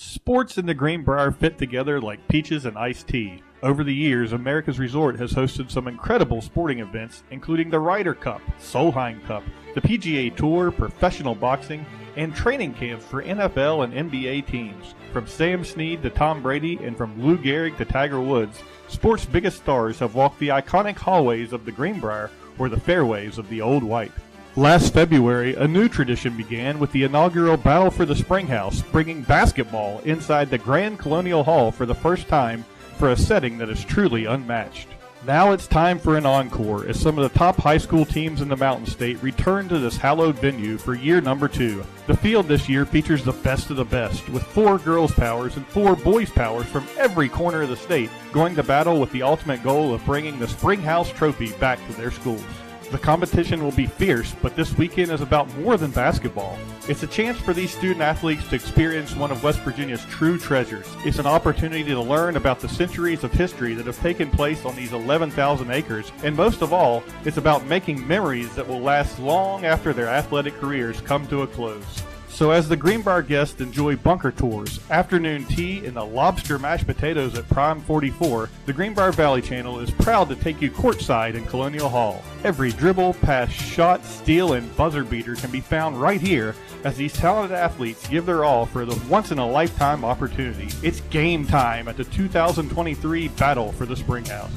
Sports in the Greenbrier fit together like peaches and iced tea. Over the years, America's Resort has hosted some incredible sporting events, including the Ryder Cup, Solheim Cup, the PGA Tour, professional boxing, and training camps for NFL and NBA teams. From Sam Snead to Tom Brady and from Lou Gehrig to Tiger Woods, sports' biggest stars have walked the iconic hallways of the Greenbrier or the fairways of the Old White. Last February, a new tradition began with the inaugural Battle for the Springhouse, bringing basketball inside the Grand Colonial Hall for the first time for a setting that is truly unmatched. Now it's time for an encore as some of the top high school teams in the Mountain State return to this hallowed venue for year number 2. The field this year features the best of the best, with 4 girls' powers and 4 boys' powers from every corner of the state going to battle with the ultimate goal of bringing the Springhouse Trophy back to their schools. The competition will be fierce, but this weekend is about more than basketball. It's a chance for these student athletes to experience one of West Virginia's true treasures. It's an opportunity to learn about the centuries of history that have taken place on these 11,000 acres, and most of all, it's about making memories that will last long after their athletic careers come to a close. So as the Greenbrier guests enjoy bunker tours, afternoon tea, and the lobster mashed potatoes at Prime 44, the Greenbrier Valley Channel is proud to take you courtside in Colonial Hall. Every dribble, pass, shot, steal, and buzzer beater can be found right here as these talented athletes give their all for the once-in-a-lifetime opportunity. It's game time at the 2023 Battle for the Springhouse.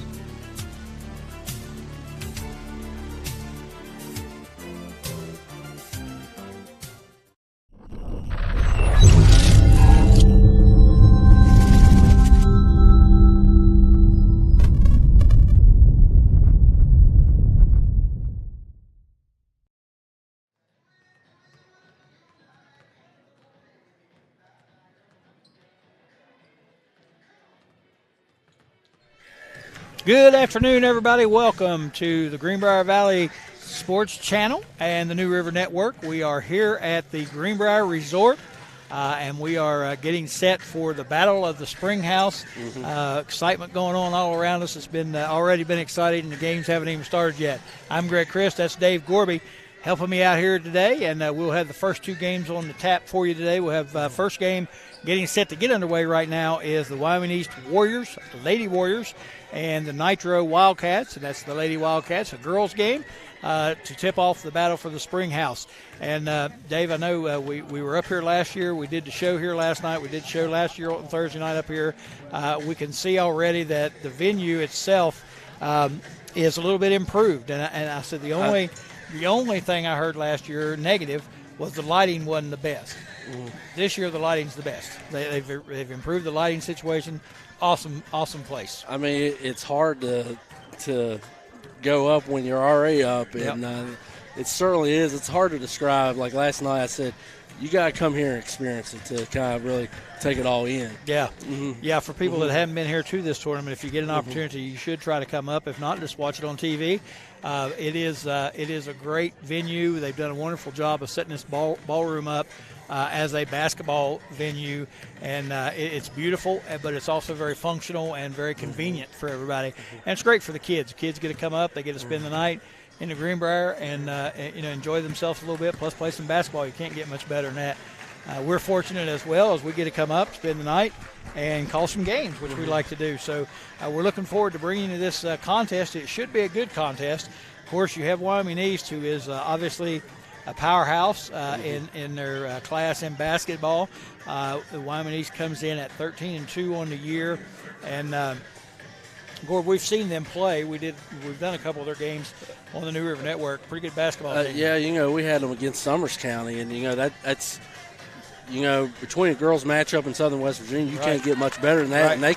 Good afternoon, everybody. Welcome to the Greenbrier Valley Sports Channel and the New River Network. We are here at the Greenbrier Resort, and we are getting set for the Battle of the Springhouse. Excitement going on all around us. It's been already been exciting, and the games haven't even started yet. I'm Greg Christ. That's Dave Gorby helping me out here today, and we'll have the first 2 games on the tap for you today. We'll have first game getting set to get underway right now is the Wyoming East Warriors, the Lady Warriors, and the Nitro Wildcats, and that's the Lady Wildcats, a girls' game to tip off the Battle for the Springhouse. And, Dave, I know we were up here last year. We did the show here last night. We did the show last year on Thursday night up here. We can see already that the venue itself is a little bit improved. And I said the only thing I heard last year negative was the lighting wasn't the best. This year the lighting's the best. They've improved the lighting situation. Awesome place. I mean, it's hard to go up when you're already up, and it certainly is. It's hard to describe. Like last night I said, you got to come here and experience it to kind of really take it all in. Yeah. Yeah, for people that haven't been here to this tournament, if you get an opportunity, you should try to come up. If not, just watch it on TV. It is a great venue. They've done a wonderful job of setting this ballroom up as a basketball venue, and it's beautiful, but it's also very functional and very convenient for everybody. And it's great for the kids. The kids get to come up, they get to spend the night in the Greenbrier and enjoy themselves a little bit, plus play some basketball. You can't get much better than that. We're fortunate as well as we get to come up, spend the night, and call some games, which we like to do. So we're looking forward to bringing you this contest. It should be a good contest. Of course, you have Wyoming East, who is obviously a powerhouse in their class in basketball. The Wyoming East comes in at 13-2 on the year, and Gord, we've seen them play. We've done a couple of their games on the New River Network. Pretty good basketball team. Yeah, we had them against Summers County, and that's between a girls matchup in Southern West Virginia, you can't get much better than that. Right. And they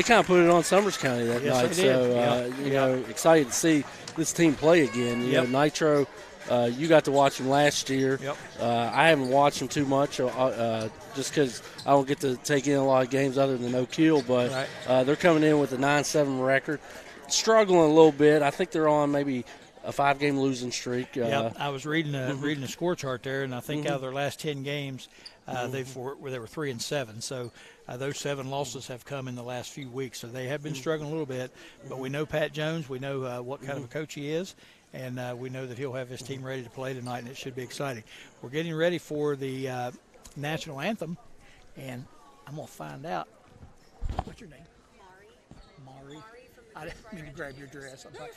kind of put it on Summers County that night. So excited to see this team play again. You know, Nitro. You got to watch them last year. I haven't watched them too much just because I don't get to take in a lot of games other than Oak Hill. But they're coming in with a 9-7 record. Struggling a little bit. I think they're on maybe a 5-game losing streak. I was reading the score chart there, and I think out of their last 10 games, they were 3-7. So those 7 losses have come in the last few weeks. So they have been struggling a little bit. But we know Pat Jones. We know what kind of a coach he is. And we know that he'll have his team ready to play tonight, and it should be exciting. We're getting ready for the national anthem, and I'm going to find out. What's your name? Mari. I didn't mean to grab your dress. I'm sorry.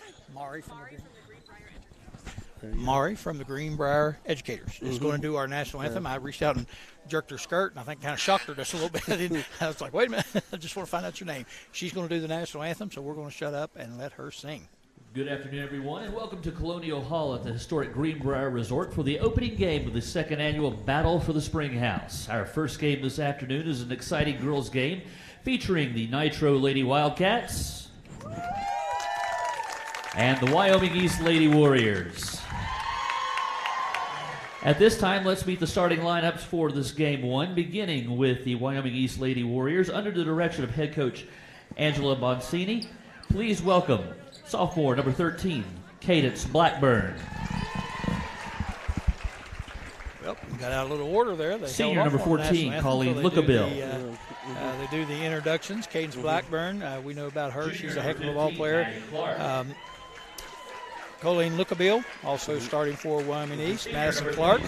Mari from the Greenbrier Educators is going to do our national anthem. I reached out and jerked her skirt, and I think kind of shocked her just a little bit. I was like, wait a minute, I just want to find out your name. She's going to do the national anthem, so we're going to shut up and let her sing. Good afternoon, everyone, and welcome to Colonial Hall at the historic Greenbrier Resort for the opening game of the second annual Battle for the Spring House. Our first game this afternoon is an exciting girls' game featuring the Nitro Lady Wildcats and the Wyoming East Lady Warriors. At this time, let's meet the starting lineups for this game one, beginning with the Wyoming East Lady Warriors under the direction of head coach Angela Boncini. Please welcome sophomore number 13, Cadence Blackburn. Well, we got out a little order there. They Senior number 14, Colleen Lookabill. They do the introductions. Cadence Blackburn, we know about her. She's a heck of a ball player. Colleen Lookabill, also starting for Wyoming East. Madison Clark,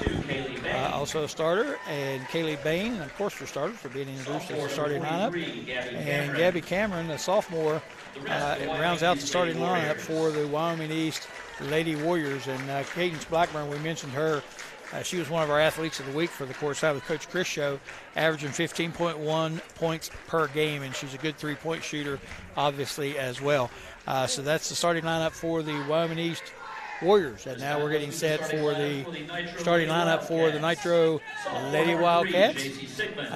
also a starter. And Kaylee Bain, of course, for starter, for being introduced in the starting lineup. And Gabby Cameron, the sophomore, rounds out the starting lineup for the Wyoming East Lady Warriors. And Cadence Blackburn, we mentioned her. She was one of our athletes of the week for the Courtside with Coach Chris show, averaging 15.1 points per game, and she's a good three-point shooter, obviously, as well. So that's the starting lineup for the Wyoming East Warriors. And now we're getting set for the starting lineup for the Nitro Lady Wildcats. Lacey Sigmund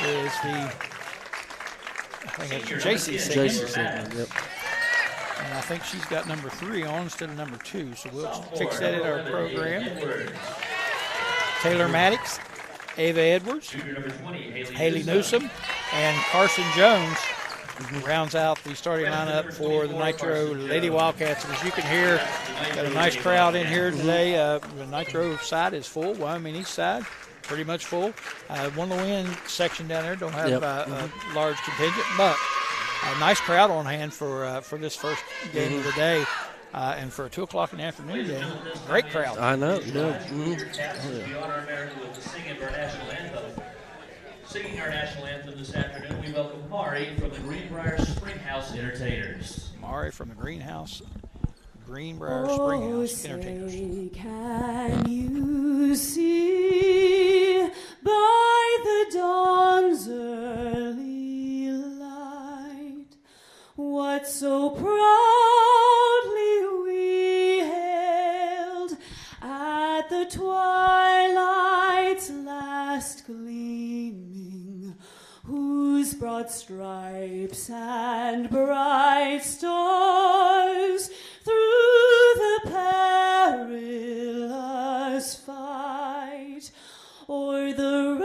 is the, I think it's J.C. Sigmund. Yep. And I think she's got number 3 on instead of number 2, so we'll fix that in our program. Taylor Maddox, Ava Edwards, Haley Newsom, and Carson Jones rounds out the starting lineup for the Nitro Lady Wildcats. And as you can hear, got a nice crowd in here today. The Nitro side is full, Wyoming East side pretty much full. One of the wind section down there don't have a large contingent, but a nice crowd on hand for this first game of the day, and for a 2 o'clock in the afternoon game. Great crowd. I know. Singing our national anthem this afternoon, we welcome Mari from the Greenbrier Springhouse Entertainers. Mari from the Greenbrier Springhouse Entertainers. Can you see by the dawn's early light what so proudly we hailed at the twilight's last gleaming, whose broad stripes and bright stars through the perilous fight o'er the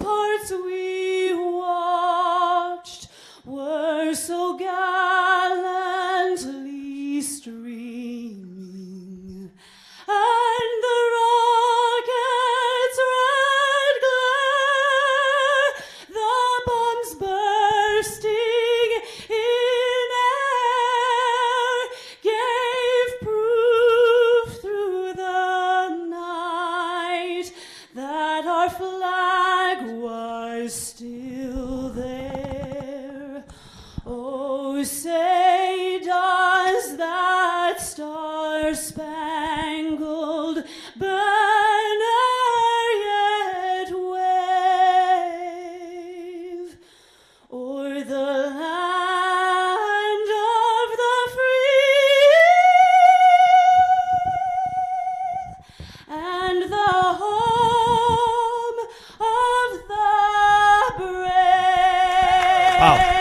ramparts we watched were so gallantly streaming, and the rockets' red glare, the bombs bursting in air, gave proof through the night that our flag was still there. Oh, say does that star-spangled banner yet wave o'er the land of the free and the home of the brave? Wow.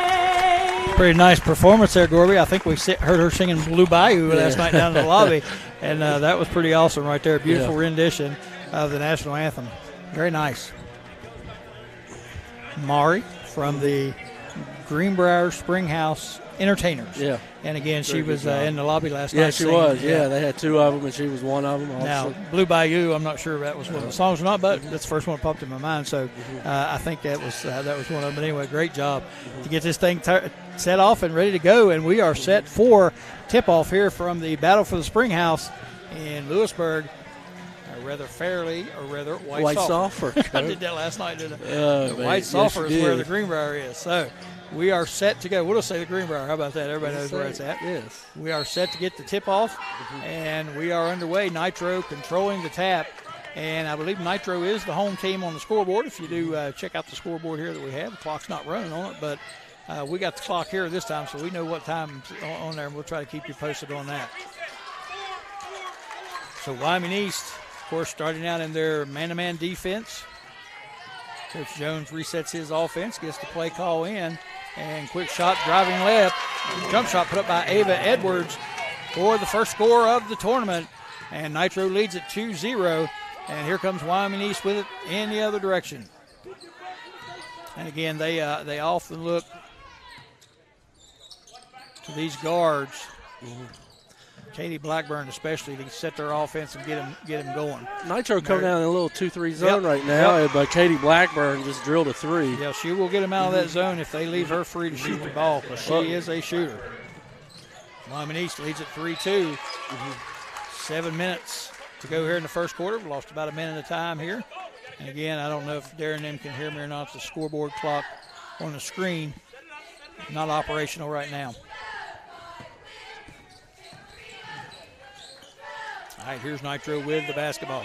Pretty nice performance there, Gorby. I think we heard her singing Blue Bayou last night down in the lobby, and that was pretty awesome right there. Beautiful rendition of the national anthem. Very nice. Mari from the Greenbrier Springhouse Entertainers. Yeah. And again, she was in the lobby last night. Yeah, she was. Yeah, they had 2 of them, and she was one of them. Now, Blue Bayou, I'm not sure if that was one of the songs or not, but that's the first one that popped in my mind. So I think that was one of them. But anyway, great job to get this thing set off and ready to go. And we are set for tip-off here from the Battle for the Springhouse in Lewisburg. or rather Fairleigh, or rather White Sulphur. I did that last night, didn't I? Oh, White Sulphur is where the Greenbrier is. So we are set to go. We'll just say the Greenbrier. How about that? Everybody knows where it's at. Yes. We are set to get the tip-off, and we are underway. Nitro controlling the tap, and I believe Nitro is the home team on the scoreboard. If you do check out the scoreboard here that we have, the clock's not running on it, but we got the clock here this time, so we know what time's on there, and we'll try to keep you posted on that. So Wyoming East, of course, starting out in their man-to-man defense. Coach Jones resets his offense, gets the play call in, and quick shot, driving layup, jump shot put up by Ava Edwards for the first score of the tournament. And Nitro leads it 2-0, and here comes Wyoming East with it in the other direction. And again, they often look to these guards, Katie Blackburn especially, to set their offense and get them going. Nitro coming down in a little 2-3 zone right now, but Katie Blackburn just drilled a 3. Yeah, she will get them out of that zone if they leave her free to shoot the ball, because she is a shooter. Wyoming East leads at 3-2. 7 minutes to go here in the first quarter. We lost about a minute of time here. And again, I don't know if Darren and them can hear me or not. The scoreboard clock on the screen not operational right now. All right, here's Nitro with the basketball.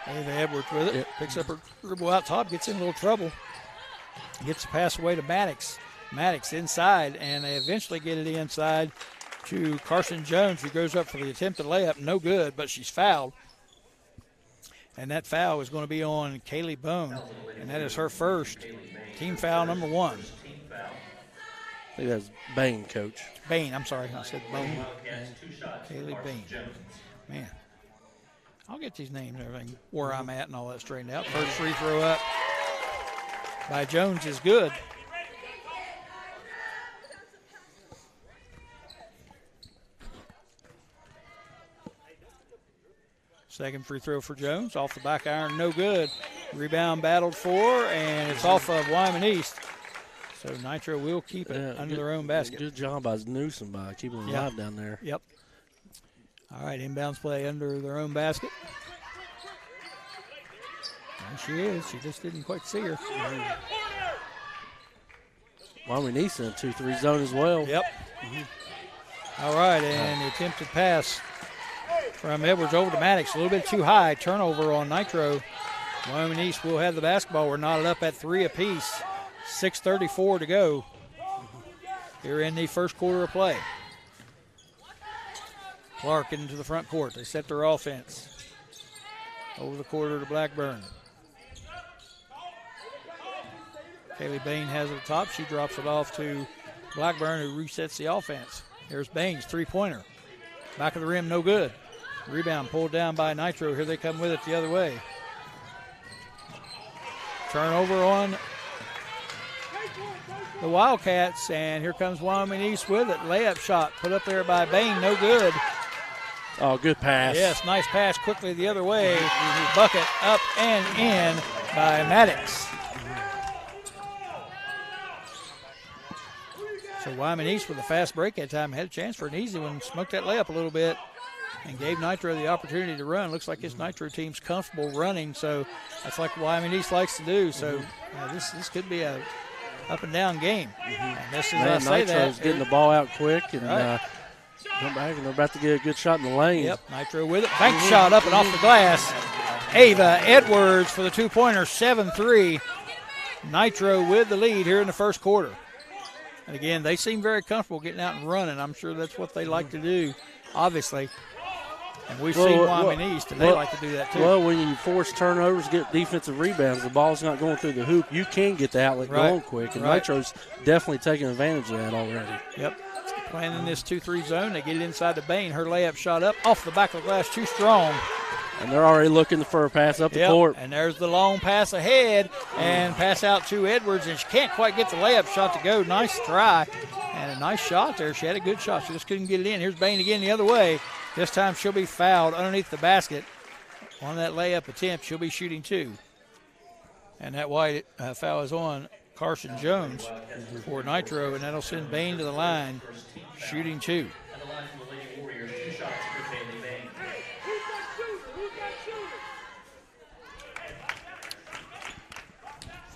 Ava Edwards with it. Picks up her dribble out top, gets in a little trouble. Gets the pass away to Maddox. Maddox inside, and they eventually get it inside to Carson Jones, who goes up for the attempted layup. No good, but she's fouled. And that foul is going to be on Kaylee Bone, and that is her first. Team foul number 1. I think that's Bain, Coach. Bain, I'm sorry. I said Bone. Kaylee Bain. Man, I'll get these names and everything, where I'm at and all that straightened out. First free throw up by Jones is good. Second free throw for Jones. Off the back iron, no good. Rebound battled for, and it's off of Wyoming East. So Nitro will keep it under their own basket. Good job by Newsom by keeping them alive down there. Yep. All right, inbounds play under their own basket. There she is. She just didn't quite see her. Wyoming East in a 2-3 zone as well. Yep. All right, and the attempted pass from Edwards over to Maddox. A little bit too high. Turnover on Nitro. Wyoming East will have the basketball. We're knotted up at 3 apiece. 6:34 to go here in the first quarter of play. Clark into the front court. They set their offense. Over the quarter to Blackburn. Kaylee Bain has it at the top. She drops it off to Blackburn, who resets the offense. Here's Baines, three-pointer. Back of the rim, no good. Rebound pulled down by Nitro. Here they come with it the other way. Turnover on the Wildcats, and here comes Wyoming East with it. Layup shot put up there by Bain, no good. Oh, good pass. Yes, nice pass quickly the other way. Bucket up and in by Maddox. So Wyoming East with a fast break that time had a chance for an easy one. Smoked that layup a little bit and gave Nitro the opportunity to run. Looks like this Nitro team's comfortable running, so that's like Wyoming East likes to do. So this could be a up and down game. And this is Nitro's getting the ball out quick and come back, and they're about to get a good shot in the lane. Yep, Nitro with it. Bank shot up and off the glass. Ava Edwards for the two-pointer, 7-3. Nitro with the lead here in the first quarter. And again, they seem very comfortable getting out and running. I'm sure that's what they like to do, obviously. And we've seen Wyoming East, and they like to do that too. Well, when you force turnovers, get defensive rebounds, the ball's not going through the hoop, you can get the outlet going quick. And Nitro's definitely taking advantage of that already. Yep. Playing in this 2-3 zone. They get it inside to Bain. Her layup shot up off the back of the glass, too strong. And they're already looking for a pass up the court. And there's the long pass ahead and pass out to Edwards, and she can't quite get the layup shot to go. Nice try and a nice shot there. She had a good shot. She just couldn't get it in. Here's Bain again the other way. This time she'll be fouled underneath the basket. On that layup attempt, she'll be shooting 2. And that white foul is on Carson Jones for Nitro, and that'll send Bain to the line, shooting 2.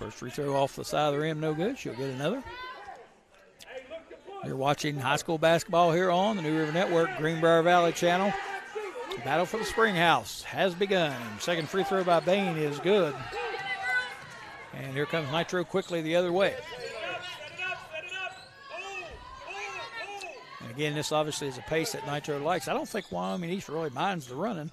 First free throw off the side of the rim, no good. She'll get another. You're watching high school basketball here on the New River Network, Greenbrier Valley Channel. Battle for the Spring House has begun. Second free throw by Bain is good. And here comes Nitro quickly the other way. And again, this obviously is a pace that Nitro likes. I don't think Wyoming East really minds the running,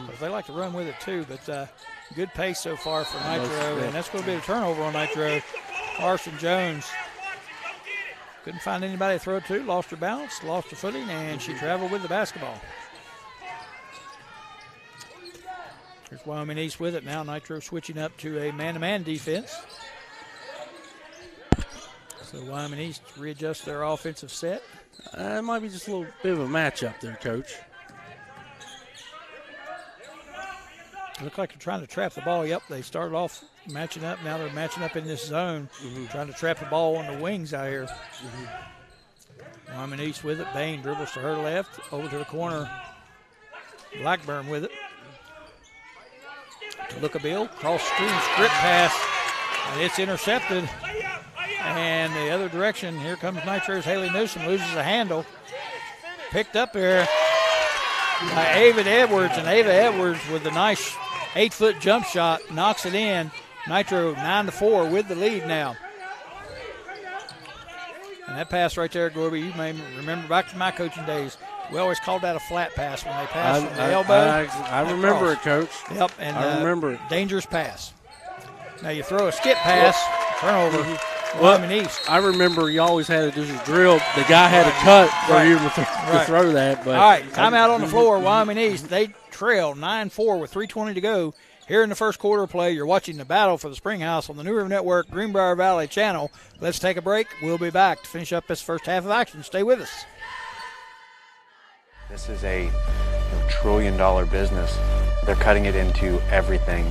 but they like to run with it too. But good pace so far for Nitro, and that's going to be a turnover on Nitro. Carson Jones couldn't find anybody to throw it to, lost her balance, lost her footing, and she traveled with the basketball. Here's Wyoming East with it now. Nitro switching up to a man-to-man defense. So Wyoming East readjusts their offensive set. It might be just a little bit of a matchup there, Coach. Look like they're trying to trap the ball. Yep, they started off matching up. Now they're matching up in this zone, trying to trap the ball on the wings out here. Wyoming East with it. Bain dribbles to her left, over to the corner. Blackburn with it. Lookabill, cross screen, script pass, and it's intercepted. And the other direction, here comes Nitro's Haley Newsom, loses a handle. Picked up there by Ava Edwards, and Ava Edwards with a nice 8-foot jump shot knocks it in. Nitro 9-4 with the lead now. And that pass right there, Gorby, you may remember back to my coaching days. We always called that a flat pass when they pass from the elbow. I remember it, Coach. Yep, and I remember it. Dangerous pass. Now you throw a skip pass, turnover. Wyoming East. I remember you always had to do this drill. The guy had to cut for you to throw that. But all right, timeout on the floor. Wyoming East, they trail 9-4 with 3:20 to go. Here in the first quarter of play, you're watching the battle for the Spring House on the New River Network, Greenbrier Valley Channel. Let's take a break. We'll be back to finish up this first half of action. Stay with us. This is a trillion-dollar business. They're cutting it into everything.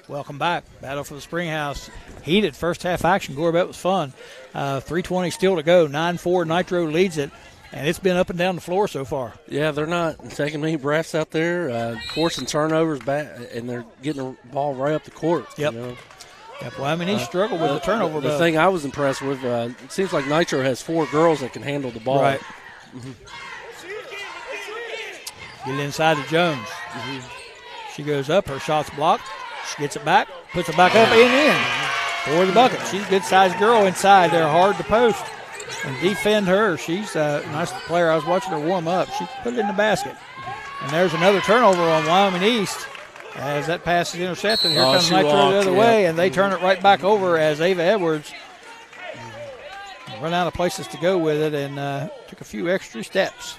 Welcome back. Battle for the Spring House. Heated first half action. Gorbet was fun. 3:20 still to go. 9-4. Nitro leads it, and it's been up and down the floor so far. Yeah, they're not taking many breaths out there, forcing turnovers back, and they're getting the ball right up the court. Yep. You know? Yep. Well, I mean, he struggled with the turnover. The thing I was impressed with, it seems like Nitro has 4 girls that can handle the ball. Right. Get it inside to Jones. She goes up. Her shot's blocked. She gets it back, puts it back up and in for the bucket. She's a good-sized girl inside there, hard to post and defend her. She's a nice player. I was watching her warm up. She put it in the basket. And there's another turnover on Wyoming East as that pass is intercepted. Here comes Nitro the other way, and they turn it right back over as Ava Edwards run out of places to go with it and took a few extra steps.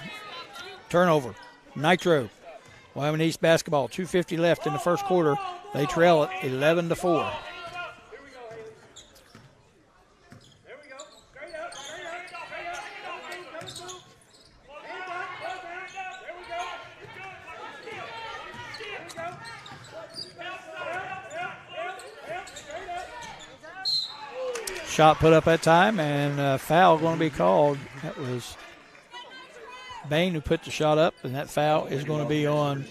Turnover. Nitro. Wyoming East basketball. 2:50 left in the first quarter. They trail it 11-4. Shot put up that time, and foul going to be called. That was Bain who put the shot up, and that foul is going to be on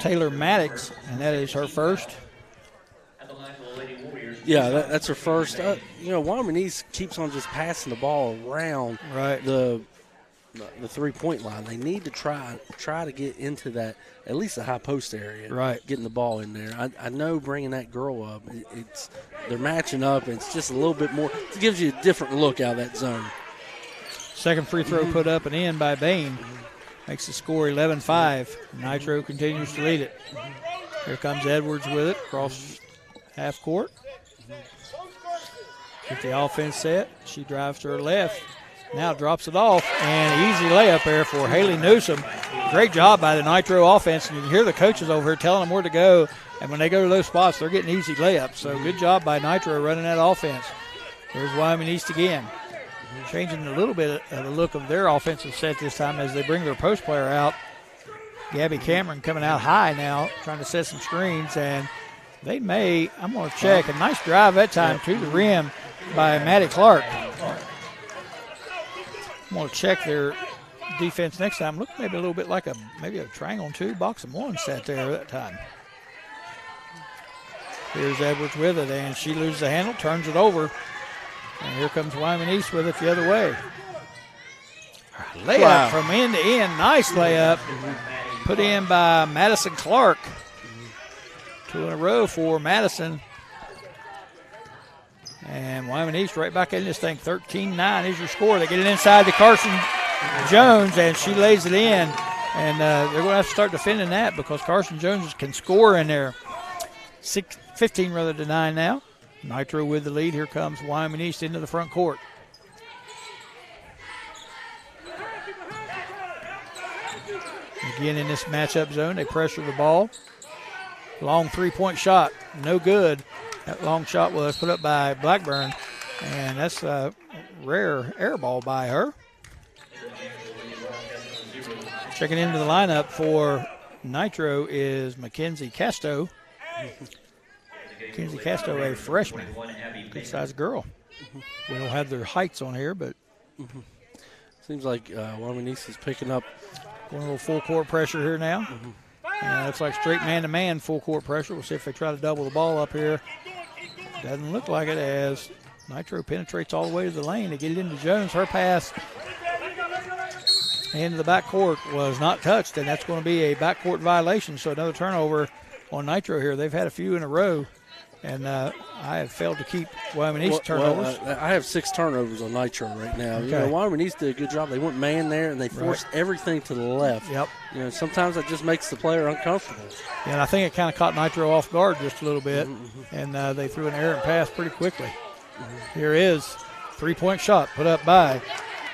Taylor Maddox, and that is her first. Yeah, that's her first. Wyoming East keeps on just passing the ball around the 3-point line. They need to try to get into that, at least the high post area. Right. Getting the ball in there. I know bringing that girl up, they're matching up. It's just a little bit more. It gives you a different look out of that zone. Second free throw put up and in by Bain. Makes the score 11-5. Nitro continues to lead it. Here comes Edwards with it across half court. Get the offense set. She drives to her left. Now drops it off. And easy layup there for Haley Newsom. Great job by the Nitro offense. And you can hear the coaches over here telling them where to go. And when they go to those spots, they're getting easy layups. So good job by Nitro running that offense. There's Wyoming East again. Changing a little bit of the look of their offensive set this time as they bring their post player out. Gabby Cameron coming out high now, trying to set some screens, and they may, I'm going to check, a nice drive that time to the rim by Maddie Clark. I'm going to check their defense next time. Look maybe a little bit like maybe a triangle and 2, box and 1 set there that time. Here's Edwards with it, and she loses the handle, turns it over. And here comes Wyoming East with it the other way. Layup from end to end. Nice layup. Put in by Madison Clark. 2 in a row for Madison. And Wyoming East right back in this thing. 13-9 is your score. They get it inside to Carson Jones, and she lays it in. And they're going to have to start defending that because Carson Jones can score in there. 15 rather to 9 now. Nitro with the lead. Here comes Wyoming East into the front court. Again in this matchup zone, they pressure the ball. Long three-point shot, no good. That long shot was put up by Blackburn, and that's a rare air ball by her. Checking into the lineup for Nitro is Mackenzie Casto. Mackenzie Casto, a freshman, good-sized girl. We don't have their heights on here, but seems like Wyoming East is picking up. Going a little full court pressure here now. And looks like straight man-to-man full court pressure. We'll see if they try to double the ball up here. Doesn't look like it as Nitro penetrates all the way to the lane. They get it into Jones. Her pass into the backcourt was not touched, and that's going to be a backcourt violation. So another turnover on Nitro here. They've had a few in a row, and I have failed to keep Wyoming East turnovers. I have 6 turnovers on Nitro right now. Okay. You know, Wyoming East did a good job. They went man there, and they forced everything to the left. Yep. You know, sometimes that just makes the player uncomfortable. Yeah, and I think it kind of caught Nitro off guard just a little bit, and they threw an errant pass pretty quickly. Here is 3-point shot put up by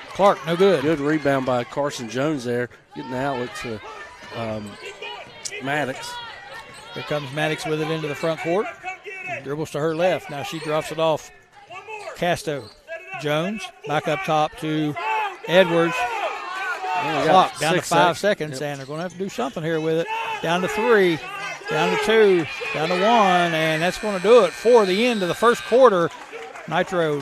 Clark, no good. Good rebound by Carson Jones there, getting the outlet to Maddox. Here comes Maddox with it into the front court. Dribbles to her left. Now she drops it off. Casto. Jones back up top to Edwards. Clock down to 5 seconds, and they're going to have to do something here with it. Down to 3, down to 2, down to 1, and that's going to do it for the end of the first quarter. Nitro,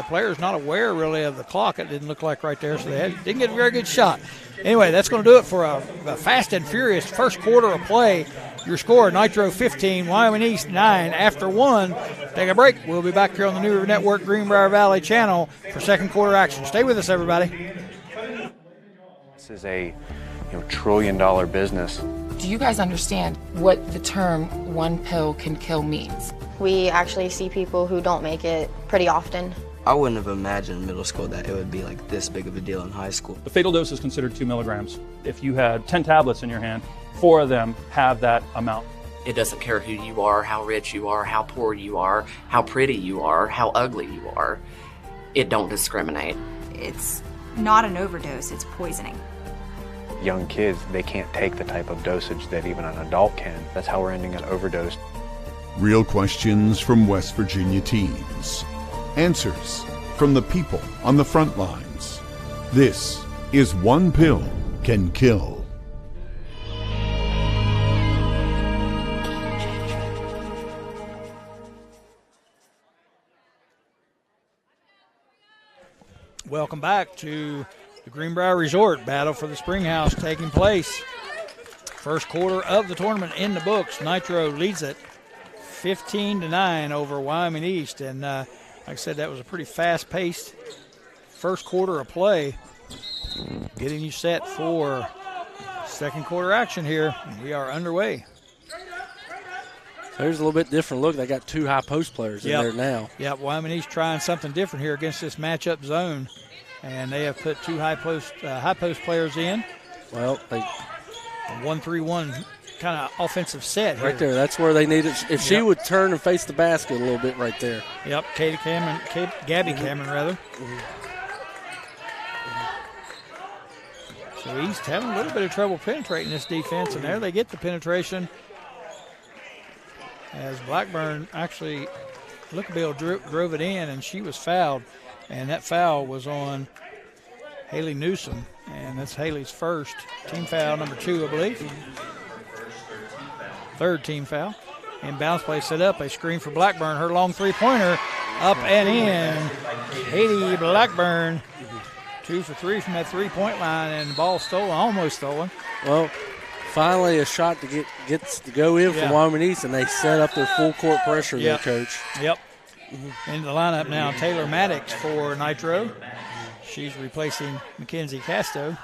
players not aware really of the clock. It didn't look like right there, so they didn't get a very good shot. Anyway, that's going to do it for a fast and furious first quarter of play. Your score, Nitro 15, Wyoming East 9. After 1, take a break. We'll be back here on the New River Network Greenbrier Valley channel for second quarter action. Stay with us, everybody. This is a trillion-dollar business. Do you guys understand what the term one pill can kill means? We actually see people who don't make it pretty often. I wouldn't have imagined in middle school that it would be like this big of a deal in high school. The fatal dose is considered 2 milligrams. If you had 10 tablets in your hand, 4 of them have that amount. It doesn't care who you are, how rich you are, how poor you are, how pretty you are, how ugly you are. It don't discriminate. It's not an overdose, it's poisoning. Young kids, they can't take the type of dosage that even an adult can. That's how we're ending an overdose. Real questions from West Virginia teens. Answers from the people on the front lines. This is One Pill Can Kill. Welcome back to the Greenbrier Resort. Battle for the Springhouse taking place. First quarter of the tournament in the books. Nitro leads it 15-9 over Wyoming East. And like I said, that was a pretty fast-paced first quarter of play. Getting you set for second quarter action here. We are underway. There's a little bit different look. They got 2 high post players in there now. Yep, Wyoming East trying something different here against this matchup zone. And they have put 2 high post players in. Well, they 1-3-1 kind of offensive set here. Right there. That's where they need it. If she would turn and face the basket a little bit right there. Yep, Gabby Cameron, rather. So East having a little bit of trouble penetrating this defense, and there they get the penetration. As Blackburn actually, Lookabille drove it in, and she was fouled. And that foul was on Haley Newsom. And that's Haley's first team foul, number 2, I believe. Third team foul. Inbounds play set up. A screen for Blackburn. Her long three-pointer up and in. Katie Blackburn, 2 for 3 from that three-point line, and the ball stolen, almost stolen. Well, finally a shot to gets to go in for Wyoming East, and they set up their full court pressure there, Coach. Yep. Into the lineup now, Taylor Maddox for Nitro. She's replacing Mackenzie Casto.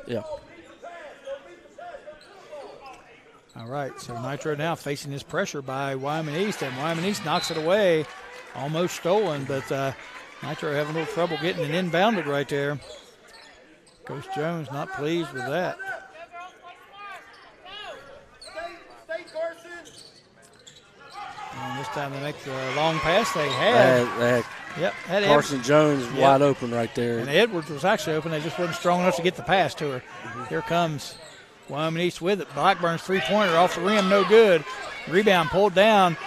Yeah. All right, so Nitro now facing this pressure by Wyoming East, and Wyoming East knocks it away. Almost stolen, but Nitro having a little trouble getting it inbounded right there. Coach Jones not pleased with that. And this time they make the long pass. They had. Had Carson Jones wide open right there. And Edwards was actually open. They just wasn't strong enough to get the pass to her. Here comes Wyoming East with it. Blackburn's three-pointer off the rim, no good. Rebound pulled down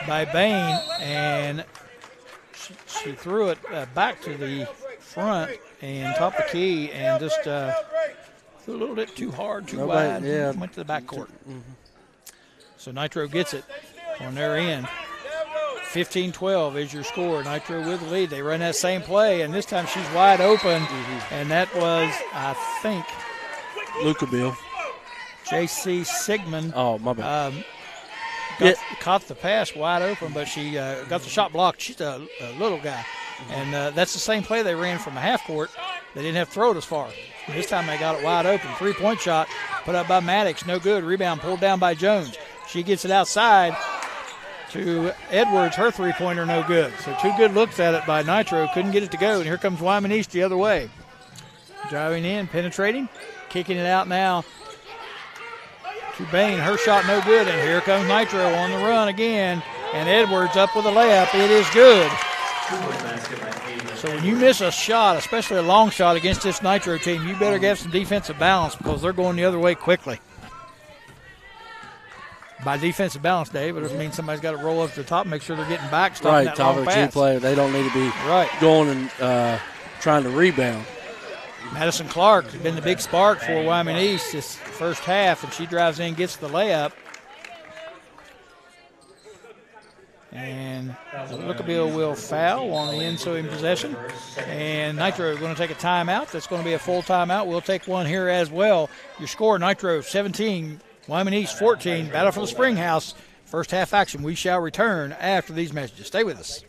by Bain, and she threw it back to the front and top the key and just threw a little bit too hard, too wide. Yeah. Went to the backcourt. So Nitro gets it on their end. 15-12 is your score. Nitro with the lead. They run that same play, and this time she's wide open, and that was, I think, Luca Bill. J.C. Sigmund. Oh, my bad. Caught the pass wide open, but she got the shot blocked. She's a little guy. And that's the same play they ran from a half court. They didn't have to throw it as far. This time they got it wide open. Three-point shot put up by Maddox. No good. Rebound pulled down by Jones. She gets it outside to Edwards. Her three-pointer no good. So 2 good looks at it by Nitro. Couldn't get it to go. And here comes Wyoming East the other way. Driving in, penetrating, kicking it out now to Bain. Her shot no good. And here comes Nitro on the run again. And Edwards up with a layup. It is good. So when you miss a shot, especially a long shot against this Nitro team, you better get some defensive balance because they're going the other way quickly. By defensive balance, Dave, it doesn't mean somebody's got to roll up to the top and make sure they're getting back. Right, top of the key player. They don't need to be going and trying to rebound. Madison Clark has been the big spark for Wyoming East this first half, and she drives in, gets the layup. And Lookabille will foul on the ensuing possession. And Nitro is going to take a timeout. That's going to be a full timeout. We'll take one here as well. Your score, Nitro 17, Wyoming East 14. Battle for the Springhouse. First half action. We shall return after these messages. Stay with us.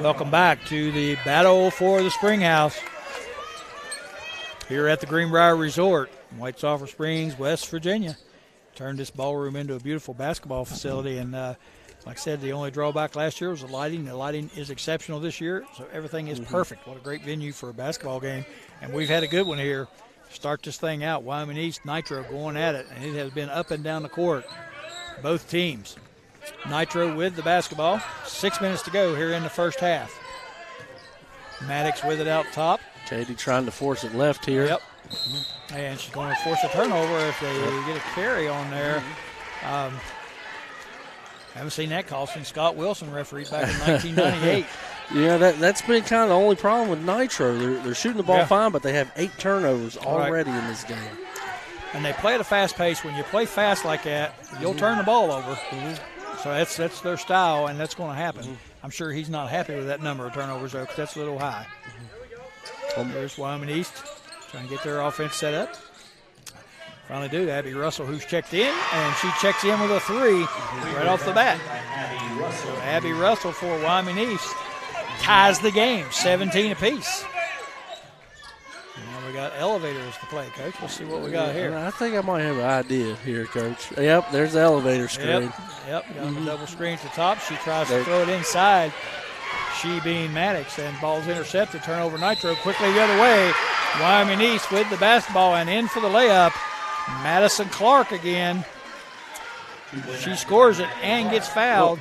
Welcome back to the battle for the Springhouse here at the Greenbrier Resort, White Sulphur Springs, West Virginia. Turned this ballroom into a beautiful basketball facility, and like I said, the only drawback last year was the lighting. The lighting is exceptional this year, so everything is perfect. What a great venue for a basketball game, and we've had a good one here. Start this thing out, Wyoming East, Nitro going at it, and it has been up and down the court, both teams. Nitro with the basketball. 6 minutes to go here in the first half. Maddox with it out top. Katie trying to force it left here. Yep. And she's going to force a turnover if they get a carry on there. Haven't seen that call since Scott Wilson refereed back in 1998. Yeah, that's been kind of the only problem with Nitro. They're shooting the ball fine, but they have 8 turnovers already in this game. And they play at a fast pace. When you play fast like that, you'll turn the ball over. So that's their style, and that's going to happen. I'm sure he's not happy with that number of turnovers, though, because that's a little high. There's Wyoming East trying to get their offense set up. Finally do. Abby Russell, who's checked in, and she checks in with a 3 right off the bat. So Abby Russell for Wyoming East. ties the game, 17 apiece. Now we got elevators to play, Coach. We'll see what we got here. I think I might have an idea here, Coach. Yep, there's the elevator screen. Yep, got the double screen at the top. She tries to throw it inside. She being Maddox, and ball's intercepted. Turnover Nitro quickly the other way. Wyoming East with the basketball and in for the layup. Madison Clark again. She scores it and gets fouled.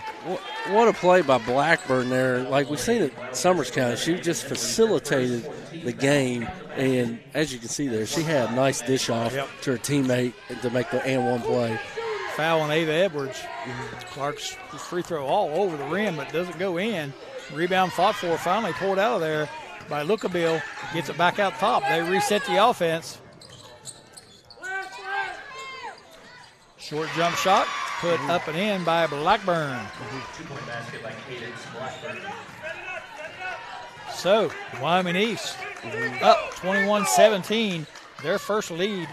What a play by Blackburn there. Like we've seen at Summers County, she just facilitated the game. And as you can see there, she had a nice dish off to her teammate to make the and one play. Foul on Ava Edwards. Clark's free throw all over the rim, but doesn't go in. Rebound fought for, finally pulled out of there by Lucabill. Gets it back out top. They reset the offense. Short jump shot, put up and in by Blackburn. So, Wyoming East up 21-17, their first lead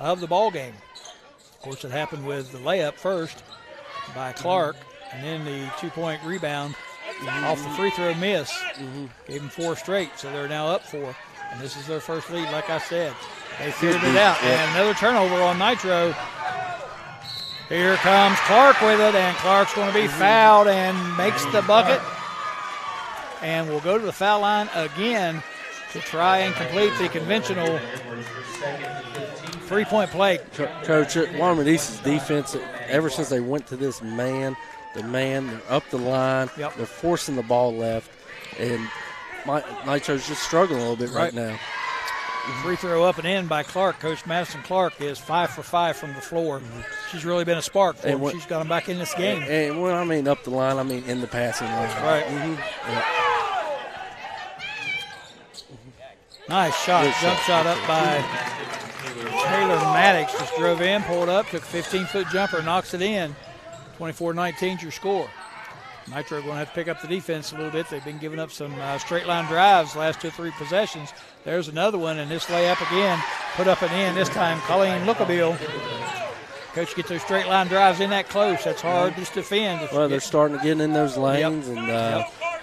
of the ball game. Of course, it happened with the layup first by Clark, and then the 2-point rebound off the free throw miss. Gave them 4 straight, so they're now up 4. And this is their first lead, like I said. They figured it out. And another turnover on Nitro. Here comes Clark with it, and Clark's going to be fouled and makes the bucket. And we'll go to the foul line again to try and complete the conventional 3-point play. Coach, Wyoming East's defense, ever since they went to this man, they're up the line, they're forcing the ball left, and Nitro's just struggling a little bit right now. Free throw up and in by Clark. Coach Madison Clark is 5 for 5 from the floor. She's really been a spark for them. She's got them back in this game. And when I mean up the line, I mean in the passing line. Right. Nice shot. Jump shot up by Taylor Maddox. Just drove in, pulled up, took a 15-foot jumper, knocks it in. 24-19 is your score. Nitro going to have to pick up the defense a little bit. They've been giving up some straight line drives the last 2 or 3 possessions. There's another one, and this layup again, put up and in. This time, Colleen Lucabill. Coach gets those straight line drives in that close. That's hard to defend. Well, they're starting to get in those lanes, and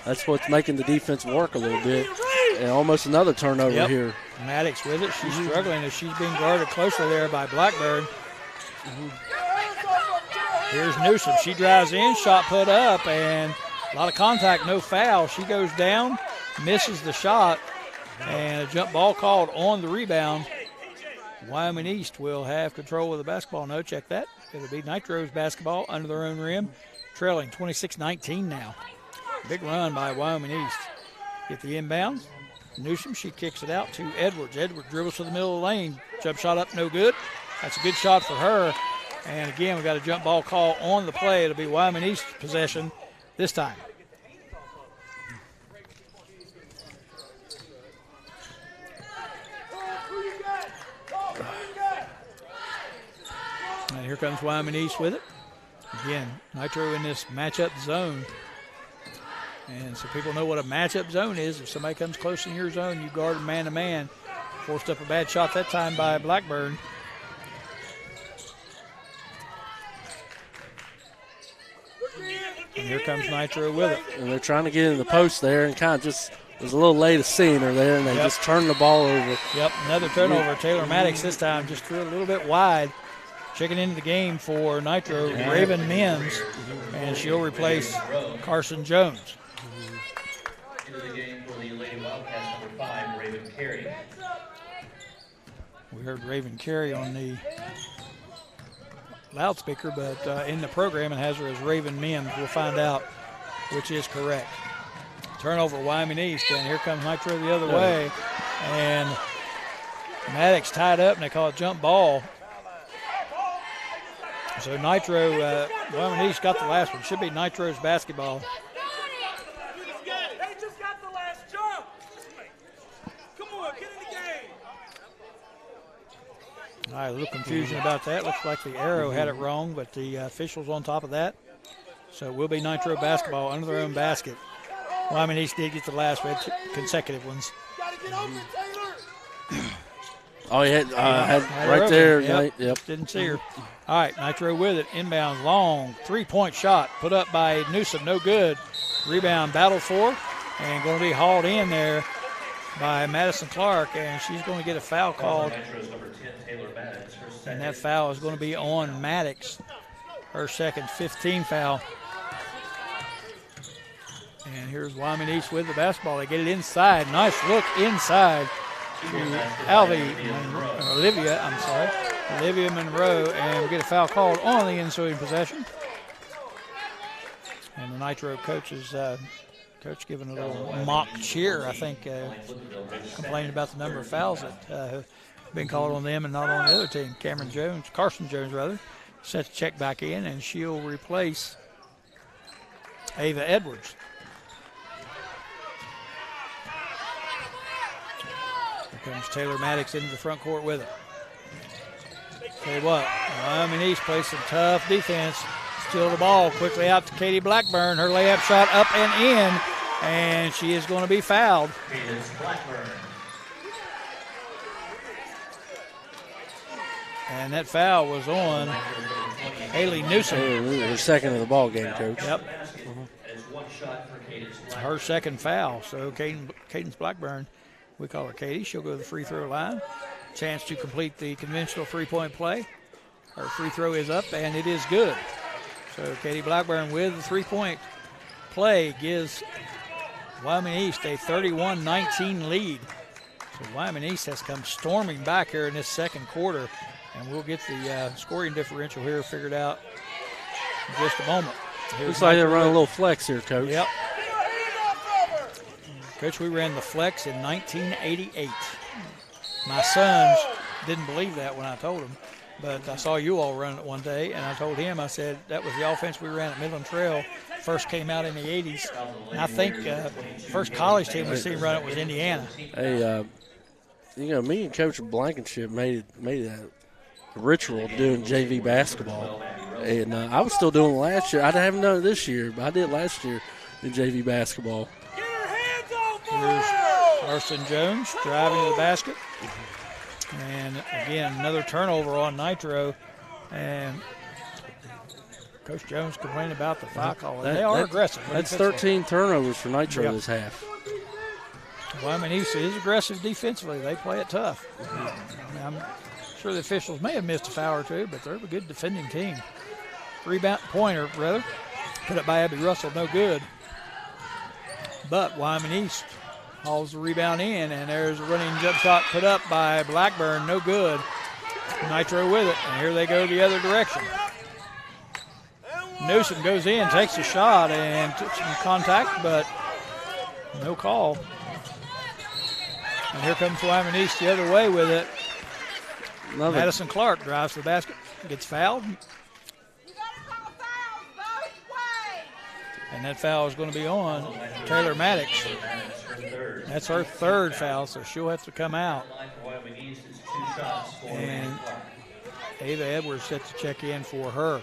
that's what's making the defense work a little bit. And almost another turnover here. Maddox with it. She's struggling as she's being guarded closely there by Blackburn. Here's Newsom. She drives in, shot put up, and a lot of contact, no foul. She goes down, misses the shot, and a jump ball called on the rebound. Wyoming East will have control of the basketball. No, check that. It'll be Nitro's basketball under their own rim, trailing 26-19 now. Big run by Wyoming East. Get the inbound. Newsom, she kicks it out to Edwards. Edwards dribbles to the middle of the lane. Jump shot up, no good. That's a good shot for her. And again, we've got a jump ball call on the play. It'll be Wyoming East possession this time. And here comes Wyoming East with it. Again, Nitro in this matchup zone. And so people know what a matchup zone is. If somebody comes close in your zone, you guard them man-to-man. Forced up a bad shot that time by Blackburn. And here comes Nitro with it. And they're trying to get in the post there and kind of just was a little late of seeing her there, and they just turned the ball over. Yep, another turnover. Taylor Maddox this time just threw it a little bit wide. Checking into the game for Nitro, Raven Mims, and she'll replace Carson Jones. Into the game for the Lady Wildcats, number 5, Raven Carey. We heard Raven Carey on the loudspeaker, but in the program it has her as Raven Mims. We'll find out which is correct. Turnover, Wyoming East, and here comes Nitro the other way. And Maddox tied up, and they call it jump ball. So Nitro, Wyoming East got the last one. Should be Nitro's basketball. They just got the last jump. Come on, get in the game. All right, a little confusion about that. Looks like the arrow had it wrong, but the official's on top of that. So it will be Nitro basketball under their own basket. Wyoming East did get the last red consecutive ones. Oh, he had right there. Yep. Didn't see her. All right, Nitro with it. Inbounds, long three-point shot put up by Newsom. No good. Rebound, battle for, and going to be hauled in there by Madison Clark, and she's going to get a foul called. And that foul is going to be on Maddox, her second 15 foul. And here's Wyoming East with the basketball. They get it inside. Nice look inside to Olivia Monroe, and we get a foul called on the ensuing possession. And the Nitro coaches, coach giving a little mock cheer, I think, complaining about the number of fouls that have been called on them and not on the other team. Carson Jones, sets check back in, and she'll replace Ava Edwards. Here comes Taylor Maddox into the front court with it. Tell you what, Wyoming East plays some tough defense. Steal the ball quickly out to Katie Blackburn. Her layup shot up and in, and she is going to be fouled. And that foul was on Haley Newsom. Her second of the ball game, Coach. Yep. Her second foul. So Cadence Blackburn, we call her Katie. She'll go to the free throw line. Chance to complete the conventional three-point play. Her free throw is up, and it is good. So Katie Blackburn with the three-point play gives Wyoming East a 31-19 lead. So Wyoming East has come storming back here in this second quarter, and we'll get the scoring differential here figured out in just a moment. Looks like they're running a little flex here, Coach. Yep. Coach, we ran the flex in 1988. My sons didn't believe that when I told them, but I saw you all run it one day, and I told him, I said, that was the offense we ran at Midland Trail. First came out in the 80s. And I think first college team we seen run it was Indiana. Hey, me and Coach Blankenship made it a ritual doing JV basketball. And I was still doing it last year. I haven't done it this year, but I did last year in JV basketball. Here's Carson Jones driving to the basket. And, again, another turnover on Nitro. And Coach Jones complaining about the foul call. They are aggressive. That's 13 turnovers for Nitro this half. Wyoming East is aggressive defensively. They play it tough. I'm sure the officials may have missed a foul or two, but they're a good defending team. Rebound pointer, rather. Put up by Abby Russell, no good. But Wyoming East hauls the rebound in, and there's a running jump shot put up by Blackburn, no good. Nitro with it, and here they go the other direction. Newsom goes in, takes a shot, and took some contact, but no call. And here comes Wyoming East the other way with it. Madison Clark drives to the basket, gets fouled. And that foul is going to be on Taylor Maddox. That's her third foul, so she'll have to come out. And Ava Edwards set to check in for her.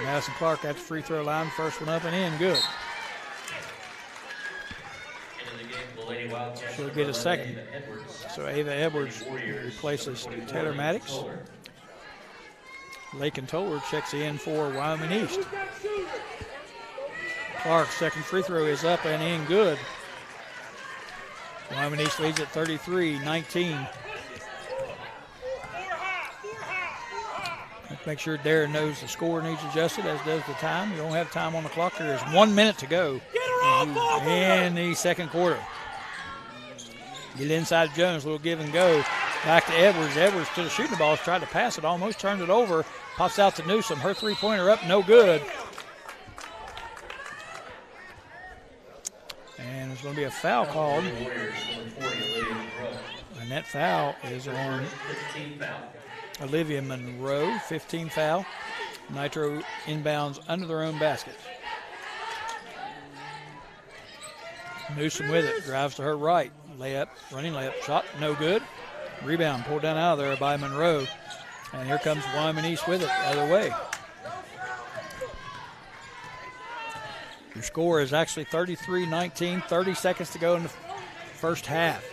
Madison Clark at the free throw line, first one up and in, good. She'll get a second. So Ava Edwards replaces Taylor Maddox. Lakin Toller checks in for Wyoming East. Clark's second free throw is up and in, good. Wyoming East leads at 33-19. Make sure Darren knows the score needs adjusted, as does the time. You don't have time on the clock. There is 1 minute to go in the second quarter. Get inside Jones, little give and go. Back to Edwards. Edwards to the shooting ball, tried to pass it, almost turned it over. Pops out to Newsom. Her three-pointer up, no good. And there's going to be a foul called. And that foul is on Olivia Monroe, 15 foul. Nitro inbounds under their own basket. Newsom with it, drives to her right. Layup, running layup, shot, no good. Rebound pulled down out of there by Monroe. And here comes Wyoming East with it, the other way. Your score is actually 33-19, 30 seconds to go in the first half.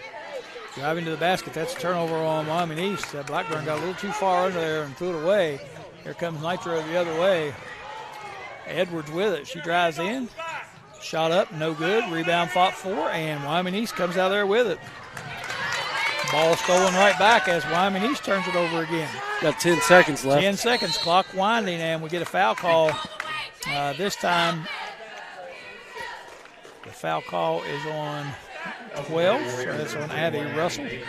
Driving to the basket. That's a turnover on Wyoming East. Blackburn got a little too far under there and threw it away. Here comes Nitro the other way. Edwards with it. She drives in. Shot up, no good. Rebound fought for, and Wyoming East comes out there with it. Ball stolen right back as Wyoming East turns it over again. Got 10 seconds left. 10 seconds, clock winding, and we get a foul call. This time, the foul call is on 12, so that's on Abby Russell. And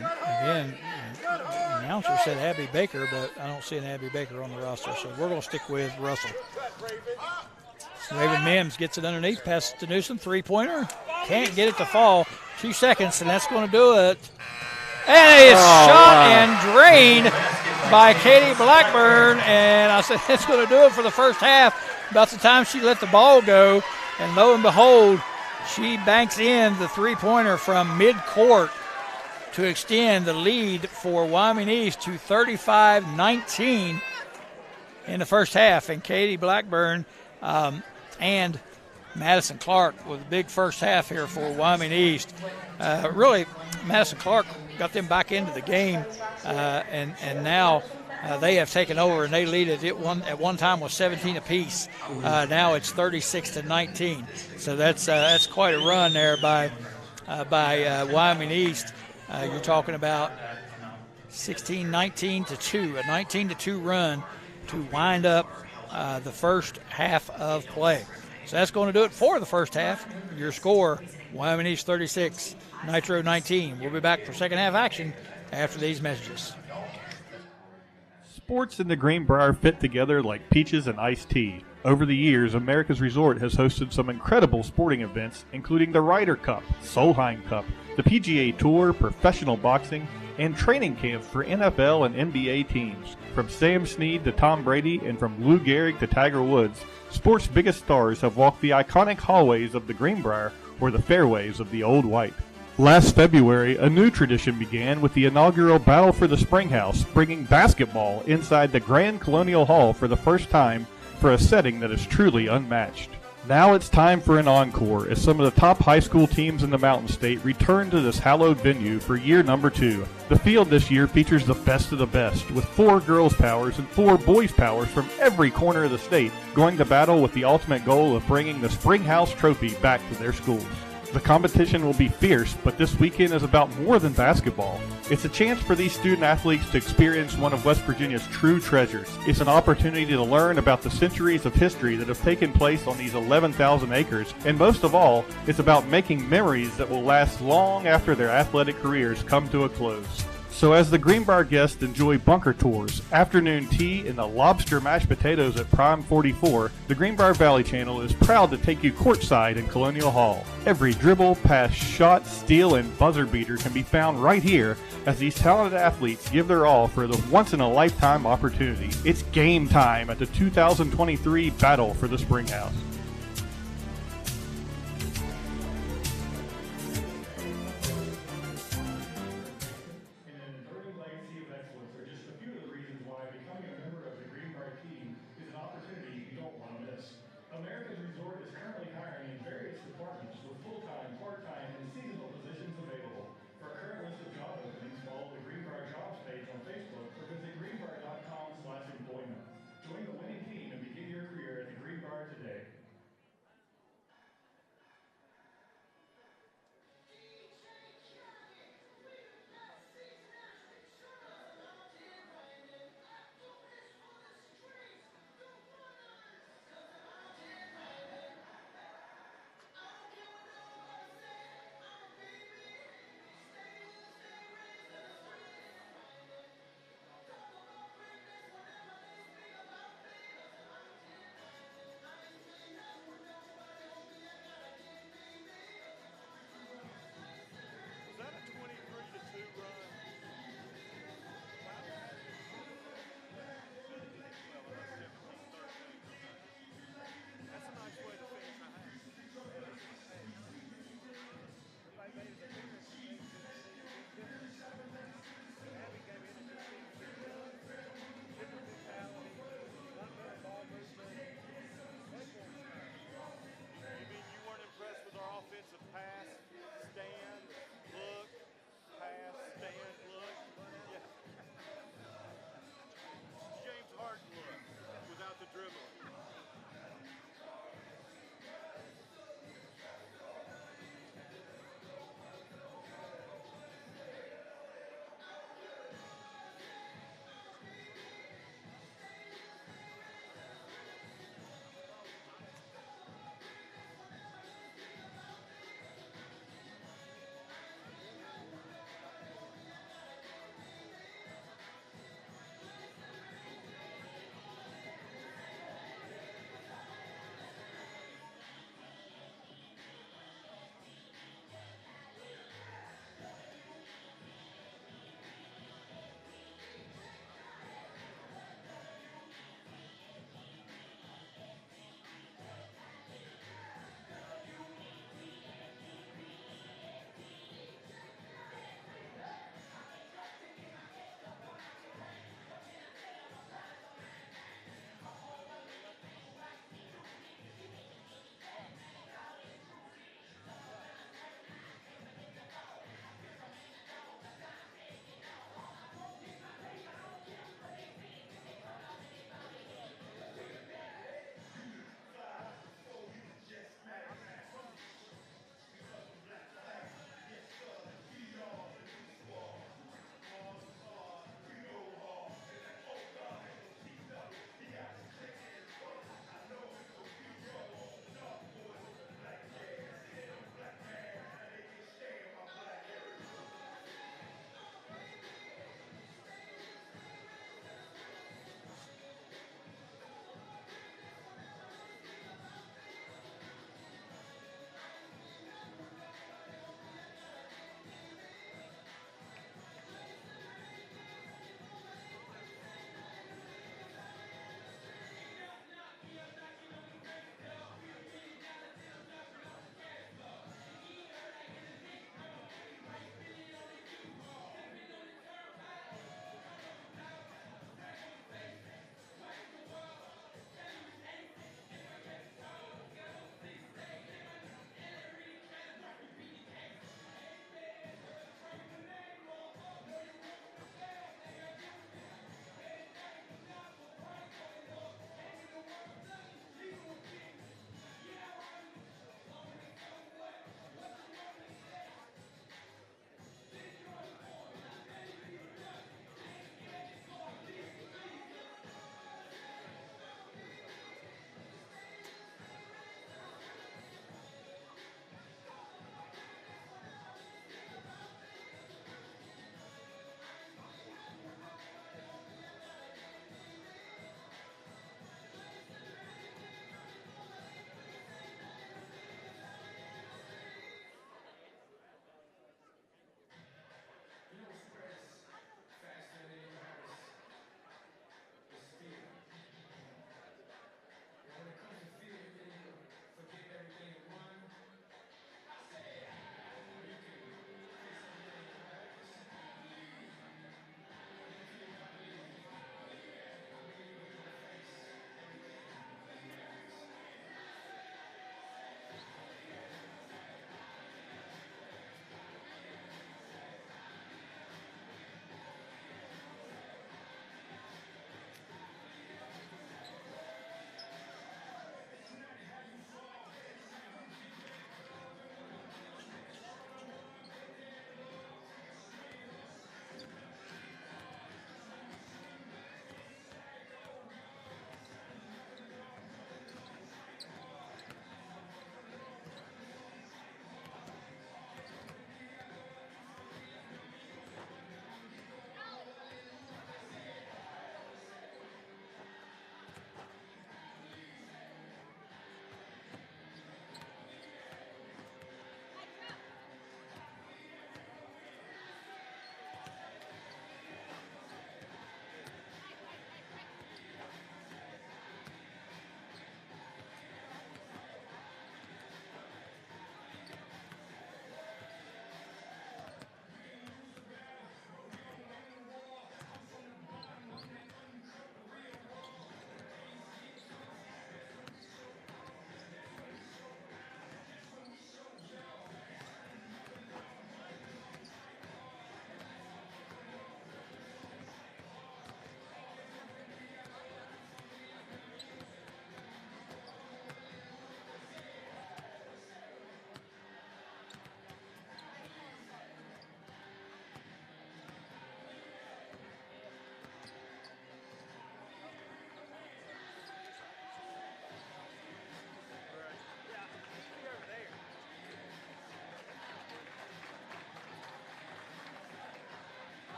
again, the announcer said Abby Baker, but I don't see an Abby Baker on the roster, so we're going to stick with Russell. Raven Mims gets it underneath, passes to Newsom, three-pointer. Can't get it to fall. 2 seconds, and that's going to do it. And it's shot and drained by Katie Blackburn, and I said that's going to do it for the first half. About the time she let the ball go, and lo and behold, she banks in the three-pointer from mid-court to extend the lead for Wyoming East to 35-19 in the first half. And Katie Blackburn and Madison Clark with a big first half here for Wyoming East. Really, Madison Clark got them back into the game, and now they have taken over, and they lead it. At one time was 17 apiece. Now it's 36-19. So that's quite a run there by Wyoming East. You're talking about 19-2, a 19-2 run to wind up the first half of play. So that's going to do it for the first half. Your score, Wyoming East 36, Nitro 19. We'll be back for second half action after these messages. Sports in the Greenbrier fit together like peaches and iced tea. Over the years, America's Resort has hosted some incredible sporting events, including the Ryder Cup, Solheim Cup, the PGA Tour, professional boxing, and training camps for NFL and NBA teams. From Sam Snead to Tom Brady and from Lou Gehrig to Tiger Woods, sports' biggest stars have walked the iconic hallways of the Greenbrier or the fairways of the Old White. Last February, a new tradition began with the inaugural Battle for the Springhouse, bringing basketball inside the Grand Colonial Hall for the first time for a setting that is truly unmatched. Now it's time for an encore as some of the top high school teams in the Mountain State return to this hallowed venue for year number 2. The field this year features the best of the best, with 4 girls' powers and 4 boys' powers from every corner of the state going to battle with the ultimate goal of bringing the Springhouse Trophy back to their schools. The competition will be fierce, but this weekend is about more than basketball. It's a chance for these student athletes to experience one of West Virginia's true treasures. It's an opportunity to learn about the centuries of history that have taken place on these 11,000 acres, and most of all, it's about making memories that will last long after their athletic careers come to a close. So as the Greenbrier guests enjoy bunker tours, afternoon tea, and the lobster mashed potatoes at Prime 44, the Greenbrier Valley Channel is proud to take you courtside in Colonial Hall. Every dribble, pass, shot, steal, and buzzer beater can be found right here as these talented athletes give their all for the once-in-a-lifetime opportunity. It's game time at the 2023 Battle for the Springhouse. America's Resort is currently hiring in various departments with full-time, part-time, and seasonal positions available. For a current list of job openings, follow the Greenbrier Jobs page on Facebook or visit greenbrier.com/employment. Join the winning team and begin your career at the Greenbrier today.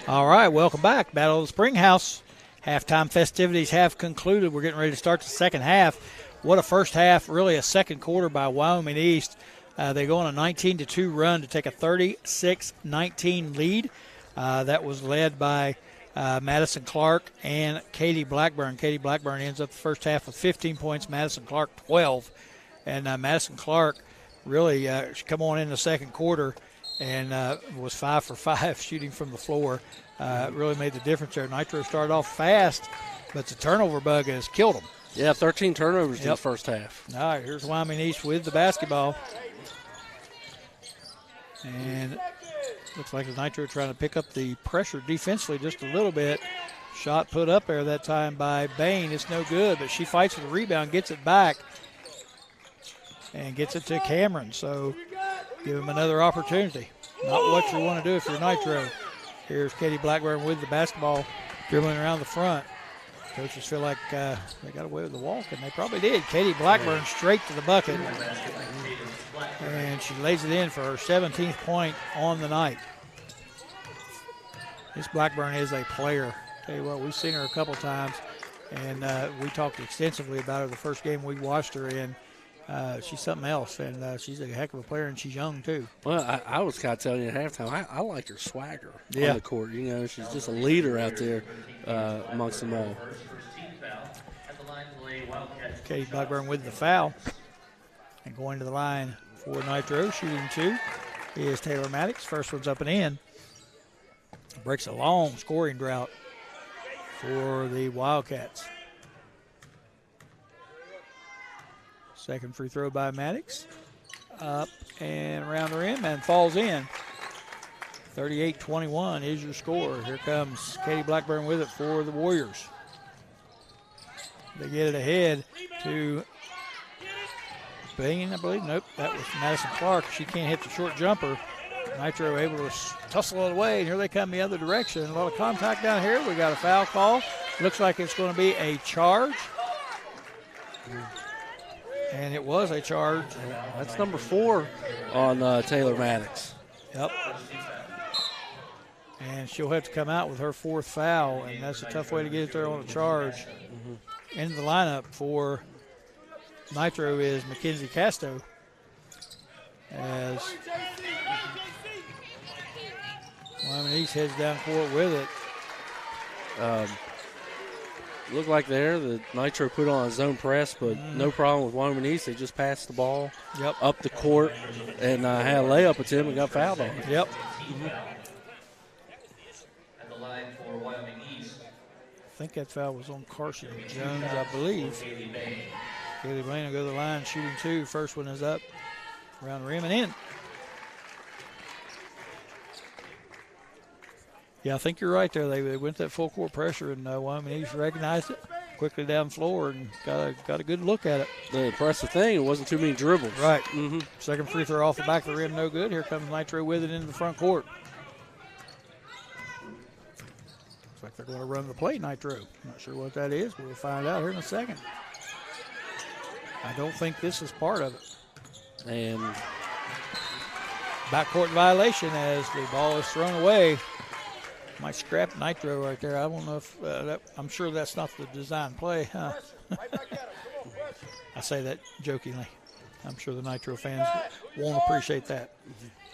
All right, welcome back. Battle of the Springhouse. Halftime festivities have concluded. We're getting ready to start the second half. What a first half, really a second quarter by Wyoming East. They go on a 19-2 run to take a 36-19 lead. That was led by Madison Clark and Katie Blackburn. Katie Blackburn ends up the first half with 15 points, Madison Clark 12. And Madison Clark really she come on in the second quarter and was 5 for 5 shooting from the floor. Really made the difference there. Nitro started off fast, but the turnover bug has killed them. Yeah, 13 turnovers in the first half. All right, here's Wyoming East with the basketball. And looks like the Nitro trying to pick up the pressure defensively just a little bit. Shot put up there that time by Bain. It's no good, but she fights for the rebound, gets it back, and gets it to Cameron. So give him another opportunity. Not what you want to do if you're Nitro. Here's Katie Blackburn with the basketball, dribbling around the front. Coaches feel like they got away with the walk, and they probably did. Katie Blackburn straight to the bucket, and she lays it in for her 17th point on the night. This Blackburn is a player. Tell you what, we've seen her a couple times, and we talked extensively about her the first game we watched her in. She's something else, and she's a heck of a player, and she's young too. Well, I was kind of telling you at halftime, I like her swagger on the court. You know, she's just a leader out there amongst them all. Katie Blackburn with the foul, and going to the line for Nitro, shooting 2 is Taylor Maddox. First one's up and in. Breaks a long scoring drought for the Wildcats. Second free throw by Maddox. Up and around the rim and falls in. 38-21 is your score. Here comes Katie Blackburn with it for the Warriors. They get it ahead to Bain, I believe. Nope, that was Madison Clark. She can't hit the short jumper. Nitro able to tussle it away, and here they come the other direction. A lot of contact down here. We got a foul call. Looks like it's going to be a charge. And it was a charge. That's number 4 on Taylor Maddox. Yep. And she'll have to come out with her 4th foul, and that's a tough way to get it there on a charge. Into the lineup for Nitro is Mackenzie Casto. As Wyoming East heads down court with it. Looked like there the Nitro put on a zone press, but no problem with Wyoming East. They just passed the ball up the court and had a layup attempt and got fouled on it. Yep. At the line for Wyoming East. I think that foul was on Carson Jones, I believe. Kaylee Blaine will go to the line, shooting 2. First one is up around the rim and in. Yeah, I think you're right there. They went that full court pressure, and Wyoming East recognized it quickly down the floor and got a good look at it. The impressive thing, it wasn't too many dribbles. Right. Second free throw off the back of the rim, no good. Here comes Nitro with it into the front court. Looks like they're going to run the play, Nitro. Not sure what that is. We'll find out here in a second. I don't think this is part of it. And backcourt violation as the ball is thrown away. Might scrap Nitro right there. I don't know if I'm sure that's not the design play. Huh? I say that jokingly. I'm sure the Nitro fans won't appreciate that.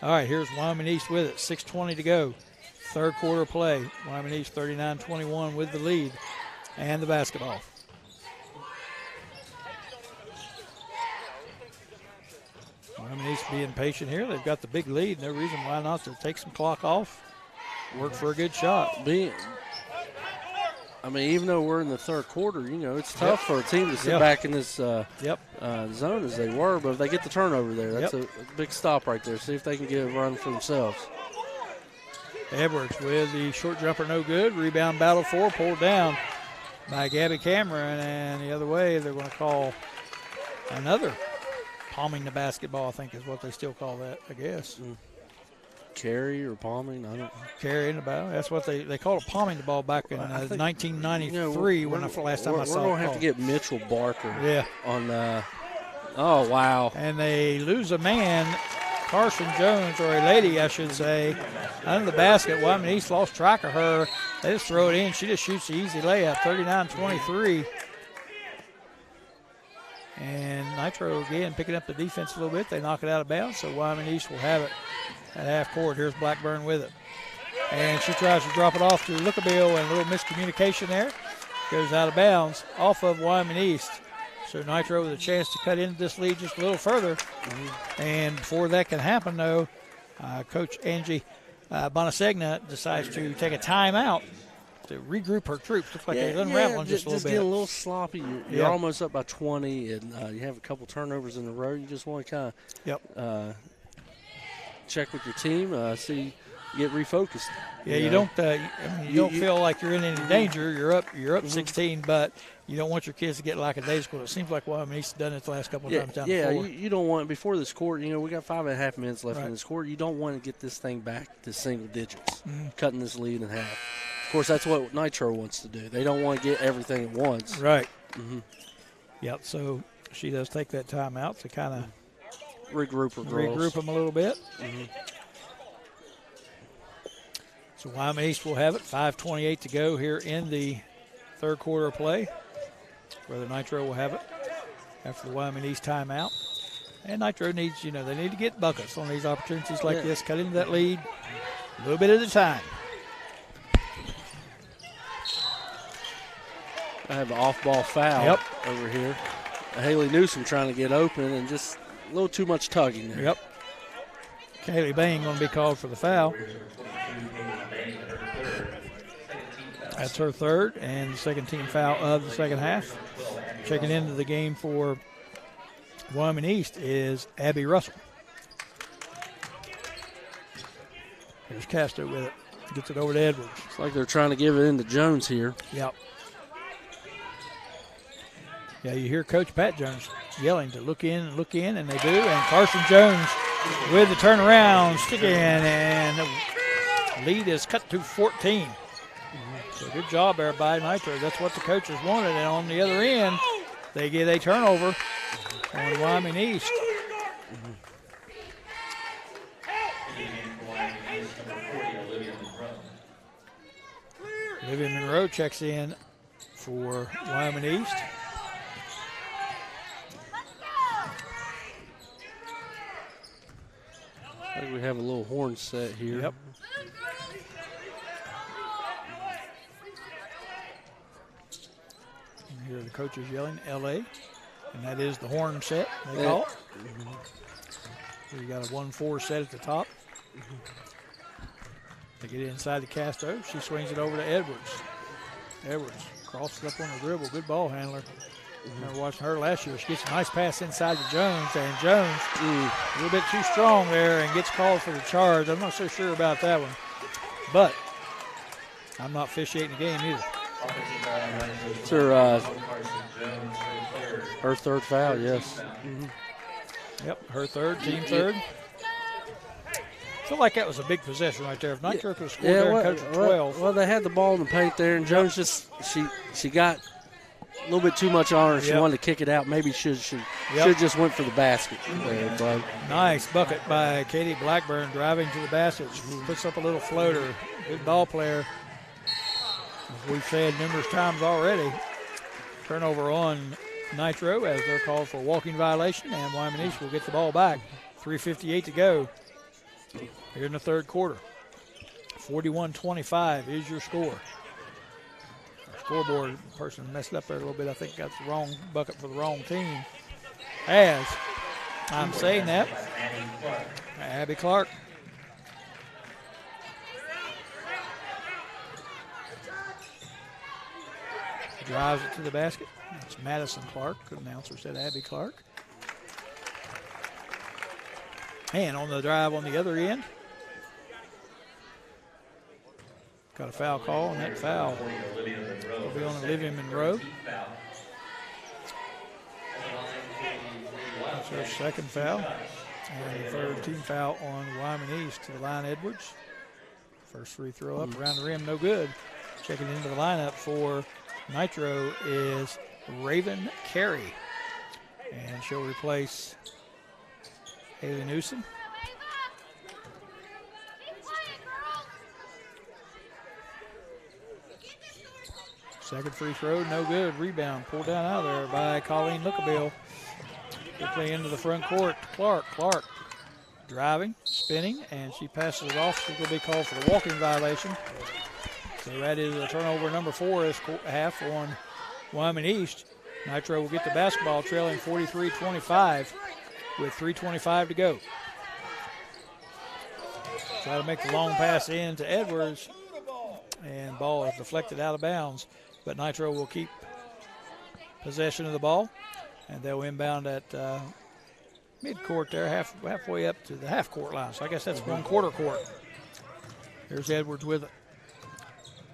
All right, here's Wyoming East with it. 6:20 to go. Third quarter play. Wyoming East 39-21 with the lead and the basketball. Wyoming East being patient here. They've got the big lead. No reason why not to take some clock off. Work for a good shot. I mean, even though we're in the third quarter, you know, it's tough for a team to sit back in this zone as they were. But if they get the turnover there, that's a big stop right there. See if they can get a run for themselves. Edwards with the short jumper, no good. Rebound battle for, pulled down by Gabby Cameron. And the other way, they're going to call another palming the basketball, I think is what they still call that, I guess. Carry or palming, I don't know. Carrying the ball. That's what they called a palming the ball back in 1993 when the last time I saw it. We're going to have to get Mitchell Barker on oh, wow. And they lose a man, Carson Jones, or a lady, I should say, under the basket. Wyoming East lost track of her. They just throw it in. She just shoots the easy layup, 39-23. And Nitro, again, picking up the defense a little bit. They knock it out of bounds, so Wyoming East will have it at half court. Here's Blackburn with it. And she tries to drop it off to Lookabill, and a little miscommunication there. Goes out of bounds off of Wyoming East. So Nitro with a chance to cut into this lead just a little further. And before that can happen, though, Coach Angie Bonasegna decides to take a timeout to regroup her troops. Looks like they're unraveling just a little bit. Just getting a little sloppy. You're almost up by 20, and you have a couple turnovers in a row. You just want to kind of check with your team, see, get refocused. Yeah, you don't feel like you're in any danger. You're up 16, but you don't want your kids to get lackadaisical. It seems like Wyoming East has done it the last couple of times down before. You don't want, before this quarter, we got 5.5 minutes left in this quarter. You don't want to get this thing back to single digits, cutting this lead in half. Of course, that's what Nitro wants to do. They don't want to get everything at once. Right. Yep, so she does take that timeout to kind of regroup her girls. Regroup them a little bit. So Wyoming East will have it. 5:28 to go here in the third quarter of play. Whether Nitro will have it after the Wyoming East timeout. And Nitro needs, they need to get buckets on these opportunities like this. Cut into that lead a little bit at a time. I have an off-ball foul over here. Haley Newsom trying to get open and just a little too much tugging there. Yep. Kaylee Bain going to be called for the foul. That's her third and the second team foul of the second half. Checking into the game for Wyoming East is Abby Russell. Here's Castro with it. Gets it over to Edwards. It's like they're trying to give it into Jones here. Yep. Yeah, you hear Coach Pat Jones yelling to look in, and they do. And Carson Jones with the turnaround, stick in, and the lead is cut to 14. So good job there by Nitro. That's what the coaches wanted. And on the other end, they get a turnover on Wyoming East. Olivia Monroe checks in for Wyoming East. I think we have a little horn set here. Yep. And here are the coaches yelling, LA. And that is the horn set they call it. So you got a 1-4 set at the top. They get it inside the Castro. She swings it over to Edwards. Edwards crosses up on the dribble. Good ball handler. Remember watching her last year. She gets a nice pass inside to Jones, and Jones a little bit too strong there and gets called for the charge. I'm not so sure about that one, but I'm not officiating the game either. It's her third foul, yes. Yep, her third, team third. Felt like that was a big possession right there. If Nitro could have scored there and coached 12. Well, they had the ball in the paint there, and Jones she got a little bit too much on her. She wanted to kick it out. Maybe should just went for the basket there, but. Nice bucket by Katie Blackburn driving to the basket. She puts up a little floater. Good ball player. As we've said numerous times already, turnover on Nitro as they're called for a walking violation, and Wyoming East will get the ball back. 3:58 to go here in the third quarter. 41-25 is your score. Scoreboard person messed up there a little bit. I think got the wrong bucket for the wrong team. As I'm saying that, Abby Clark. Drives it to the basket. It's Madison Clark. The announcer said Abby Clark. And on the drive on the other end, got a foul call, and that foul will be on Olivia Monroe. That's her second foul. And the third team foul on Wyoming East to the line, Edwards. First free throw up around the rim, no good. Checking into the lineup for Nitro is Raven Carey. And she'll replace Haley Newsom. Second free throw, no good. Rebound pulled down out of there by Colleen Lookabill. Quickly into the front court to Clark. Clark driving, spinning, and she passes it off. She's going to be called for the walking violation. So that is a turnover number 4 this half on Wyoming East. Nitro will get the basketball trailing 43-25 with 3:25 to go. Try to make the long pass in to Edwards, and ball is deflected out of bounds. But Nitro will keep possession of the ball, and they'll inbound at mid-court there, halfway up to the half-court line. So I guess that's 1/4 court. Here's Edwards with it.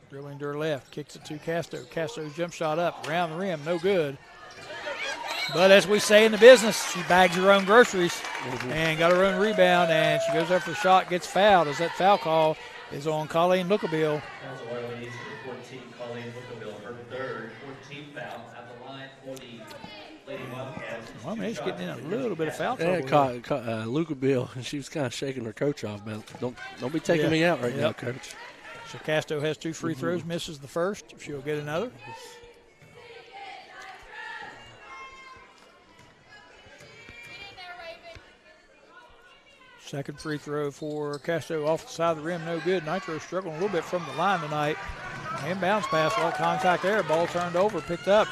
Dribbling to her left, kicks it to Casto. Casto's jump shot up, around the rim, no good. But as we say in the business, she bags her own groceries and got her own rebound, and she goes up for the shot, gets fouled, as that foul call is on Colleen Lookabill. That's why we need 14, Colleen Lookabill, her third 14th foul at the line for the Lady Wildcats. Well, I mean, she's getting in a little bit of foul trouble. Yeah, Lookabill, and she was kind of shaking her coach off, man. Don't be taking me out right now, coach. So Casto has 2 free throws, misses the first. She'll get another. Second free throw for Casto off the side of the rim, no good. Nitro struggling a little bit from the line tonight. Inbounds pass, a lot of contact there. Ball turned over, picked up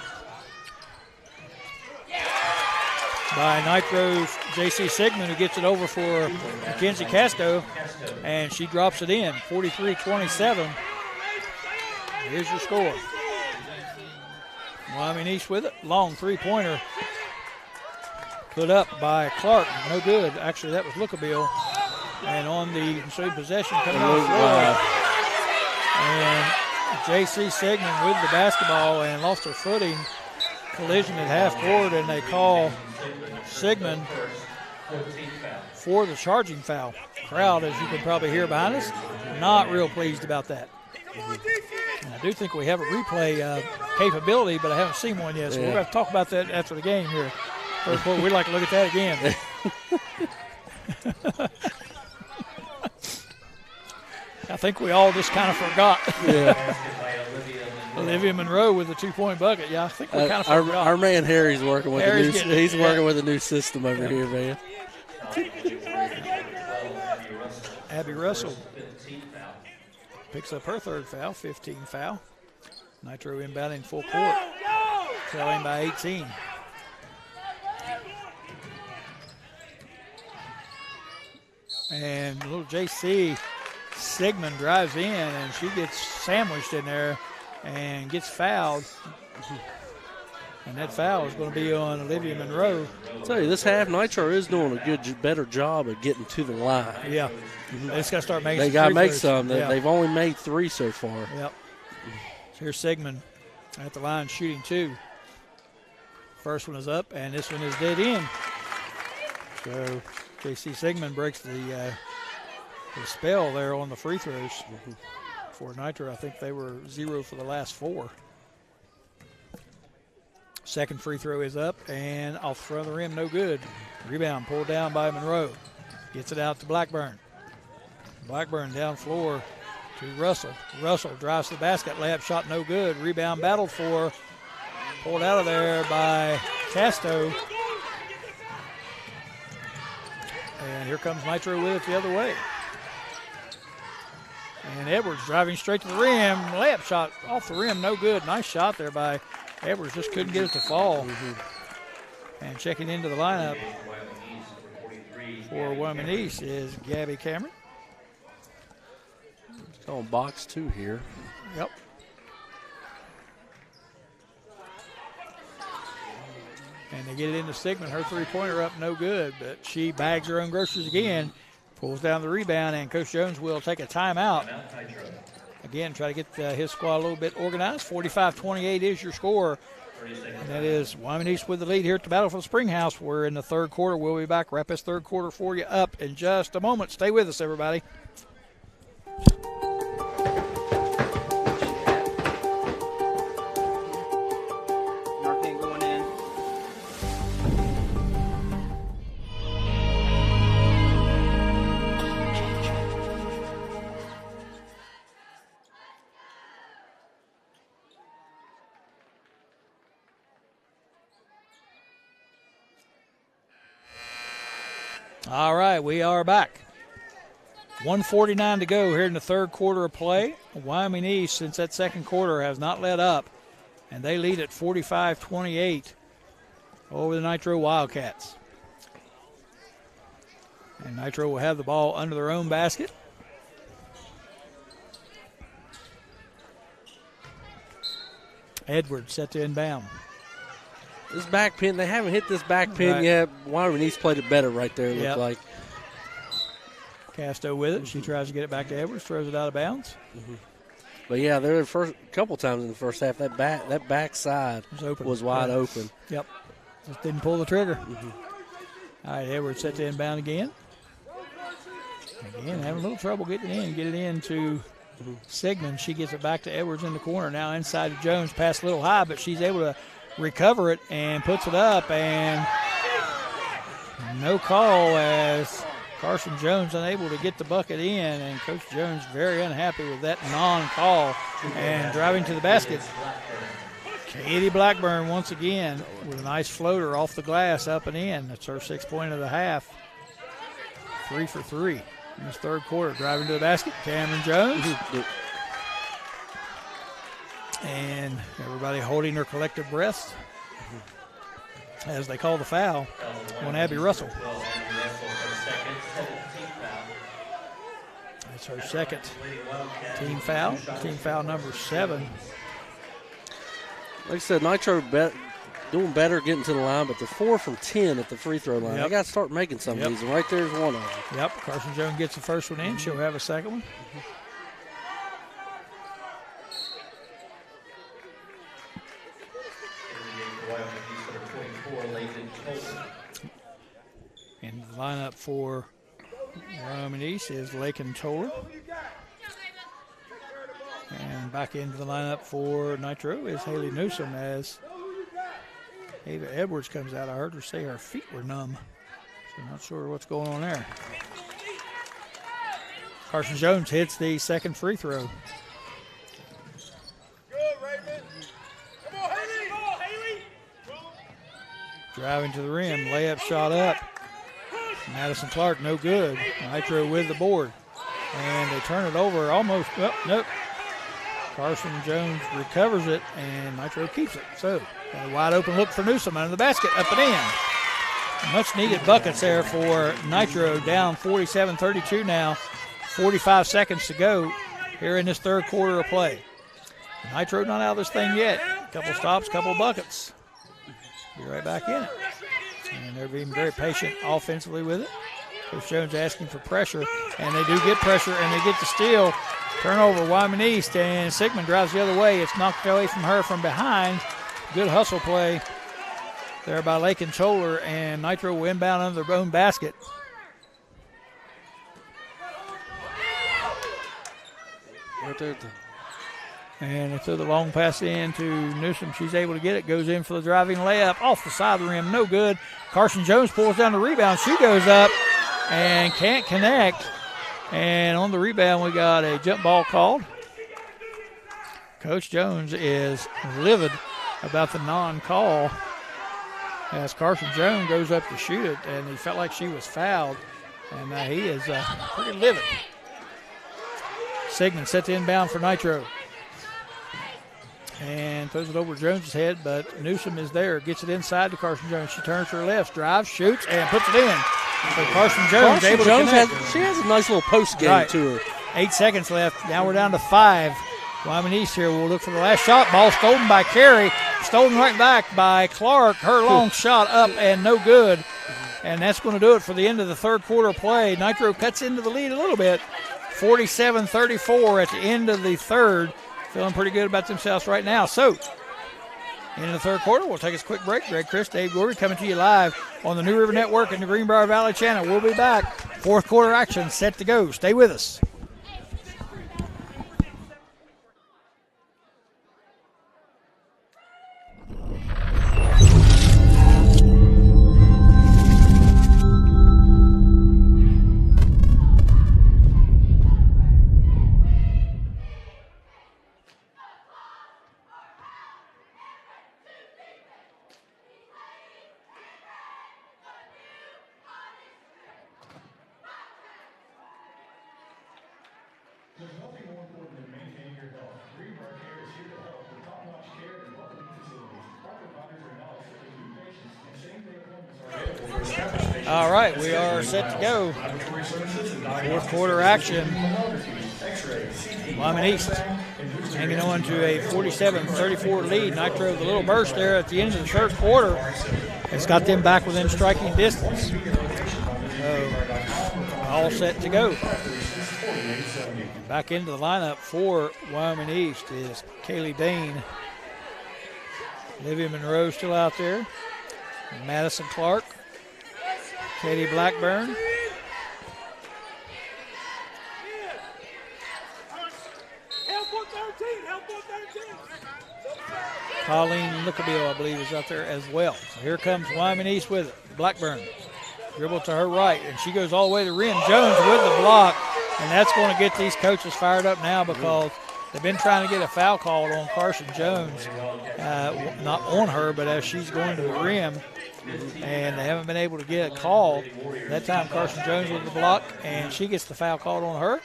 by Nitro's J.C. Sigmund, who gets it over for Mackenzie Casto, and she drops it in, 43-27. Here's your score. Wyoming East with it, long three-pointer. Put up by Clark, no good. Actually, that was Lookabill. And on the ensuing possession coming off the floor. And J.C. Sigmund with the basketball and lost her footing. Collision at half court, and they call Sigmund for the charging foul. Crowd, as you can probably hear behind us, not real pleased about that. And I do think we have a replay capability, but I haven't seen one yet, so we're going to talk about that after the game here. We'd like to look at that again. I think we all just kind of forgot. Yeah. Olivia Monroe with the 2-point bucket. Yeah, I think we kind of forgot. Our man Harry's working with working with a new system over here, man. Abby Russell picks up her third foul, 15 foul. Nitro inbounding full court, trailing by 18. And little J.C. Sigmund drives in, and she gets sandwiched in there and gets fouled. And that foul is going to be on Olivia Monroe. I'll tell you, this half, Nitro is doing a better job of getting to the line. Yeah. They just got to start making They got to make some. They've only made 3 so far. Yep. So here's Sigmund at the line shooting 2. First one is up, and this one is dead in. So J.C. Sigmund breaks the spell there on the free throws. For Nitro, I think they were 0 for the last 4. Second free throw is up and off front of the rim, no good. Rebound pulled down by Monroe. Gets it out to Blackburn. Blackburn down floor to Russell. Russell drives to the basket, layup shot no good. Rebound battled for, pulled out of there by Casto. And here comes Nitro with it the other way. And Edwards driving straight to the rim. Layup shot off the rim, no good. Nice shot there by Edwards, just couldn't get it to fall. And checking into the lineup for Wyoming East is Gabby Cameron. It's on box 2 here. Yep. And they get it into Sigmund. Her three-pointer up, no good, but she bags her own groceries again, pulls down the rebound, and Coach Jones will take a timeout. Again, try to get his squad a little bit organized. 45-28 is your score. And that is Wyoming East with the lead here at the Battle for the Springhouse. We're in the third quarter. We'll be back. Wrap this third quarter for you up in just a moment. Stay with us, everybody. All right, we are back. 1:49 to go here in the third quarter of play. Wyoming East, since that second quarter, has not let up, and they lead at 45-28 over the Nitro Wildcats. And Nitro will have the ball under their own basket. Edwards set to inbound. This back pin, they haven't hit this back pin yet. Wyoming East played it better right there, it looked like. Casto with it. She tries to get it back to Edwards, throws it out of bounds. But yeah, there the first couple times in the first half, that back side was wide open. Yep. Just didn't pull the trigger. All right, Edwards set to inbound again. Again, having a little trouble getting it in. Get it in to Sigmund. She gets it back to Edwards in the corner. Now inside to Jones. Pass a little high, but she's able to recover it and puts it up. And no call as Carson Jones unable to get the bucket in. And Coach Jones very unhappy with that non-call. And driving to the basket, Katie Blackburn once again with a nice floater off the glass up and in. That's her 6th point of the half. 3 for 3 in this third quarter. Driving to the basket, Cameron Jones. And everybody holding their collective breaths as they call the foul on Abby Russell. That's her second team foul number 7. Like I said, Nitro doing better getting to the line, but they're 4 from 10 at the free throw line. They got to start making some of these, and right there's one of them. Yep, Carson Jones gets the first one in. She'll have a second one. And the lineup for Wyoming East is Lakin Toller. And back into the lineup for Nitro is Haley Newsom as Ava Edwards comes out. I heard her say her feet were numb. So I'm not sure what's going on there. Carson Jones hits the second free throw. Driving to the rim, layup shot up. Madison Clark, no good. Nitro with the board. And they turn it over almost, nope. Carson Jones recovers it, and Nitro keeps it. So, got a wide open look for Newsom under the basket, up and in. Much needed buckets there for Nitro, down 47-32 now. 45 seconds to go here in this third quarter of play. Nitro not out of this thing yet. Couple stops, couple buckets. Be right back in it. And they're being very patient offensively with it. Coach Jones asking for pressure, and they do get pressure, and they get the steal. Turnover, Wyoming East, and Sigmund drives the other way. It's knocked away from her from behind. Good hustle play there by Lakin Toller, and Nitro will inbound under their own basket. And they threw the long pass in to Newsom. She's able to get it. Goes in for the driving layup. Off the side of the rim. No good. Carson Jones pulls down the rebound. She goes up and can't connect. And on the rebound, we got a jump ball called. Coach Jones is livid about the non-call as Carson Jones goes up to shoot it, and he felt like she was fouled. And he is pretty livid. Sigmund set the inbound for Nitro. And throws it over Jones' head, but Newsom is there. Gets it inside to Carson Jones. She turns to her left, drives, shoots, and puts it in. So Carson Jones able to connect. She has a nice little post game to her. 8 seconds left. Now we're down to 5. Wyoming East here will look for the last shot. Ball stolen by Carey. Stolen right back by Clark. Her long shot up and no good. And that's going to do it for the end of the third quarter play. Nitro cuts into the lead a little bit. 47-34 at the end of the third. Feeling pretty good about themselves right now. So, in the third quarter, we'll take us a quick break. Greg Chris, Dave Gorey coming to you live on the New River Network and the Greenbrier Valley channel. We'll be back. Fourth quarter action set to go. Stay with us. There's nothing more important than maintaining your health. Greenbrier Care is here to help with top-notch care and welcoming facilities. Our providers are knowledge that new patients and same-day appointments are available for established patients. All right, we are set to go. Fourth quarter action. Wyoming East hanging on to a 47-34 lead. Nitro with a little burst there at the end of the third quarter has got them back within striking distance. So, all set to go. Back into the lineup for Wyoming East is Kaylee Bain. Olivia Monroe still out there. Madison Clark. Katie Blackburn. Colleen Lookabill, I believe, is out there as well. So here comes Wyoming East with it. Blackburn. Dribble to her right, and she goes all the way to the rim. Jones with the block, and that's going to get these coaches fired up now because they've been trying to get a foul called on Carson Jones. Not on her, but as she's going to the rim, and they haven't been able to get a call. That time Carson Jones with the block, and she gets the foul called on her.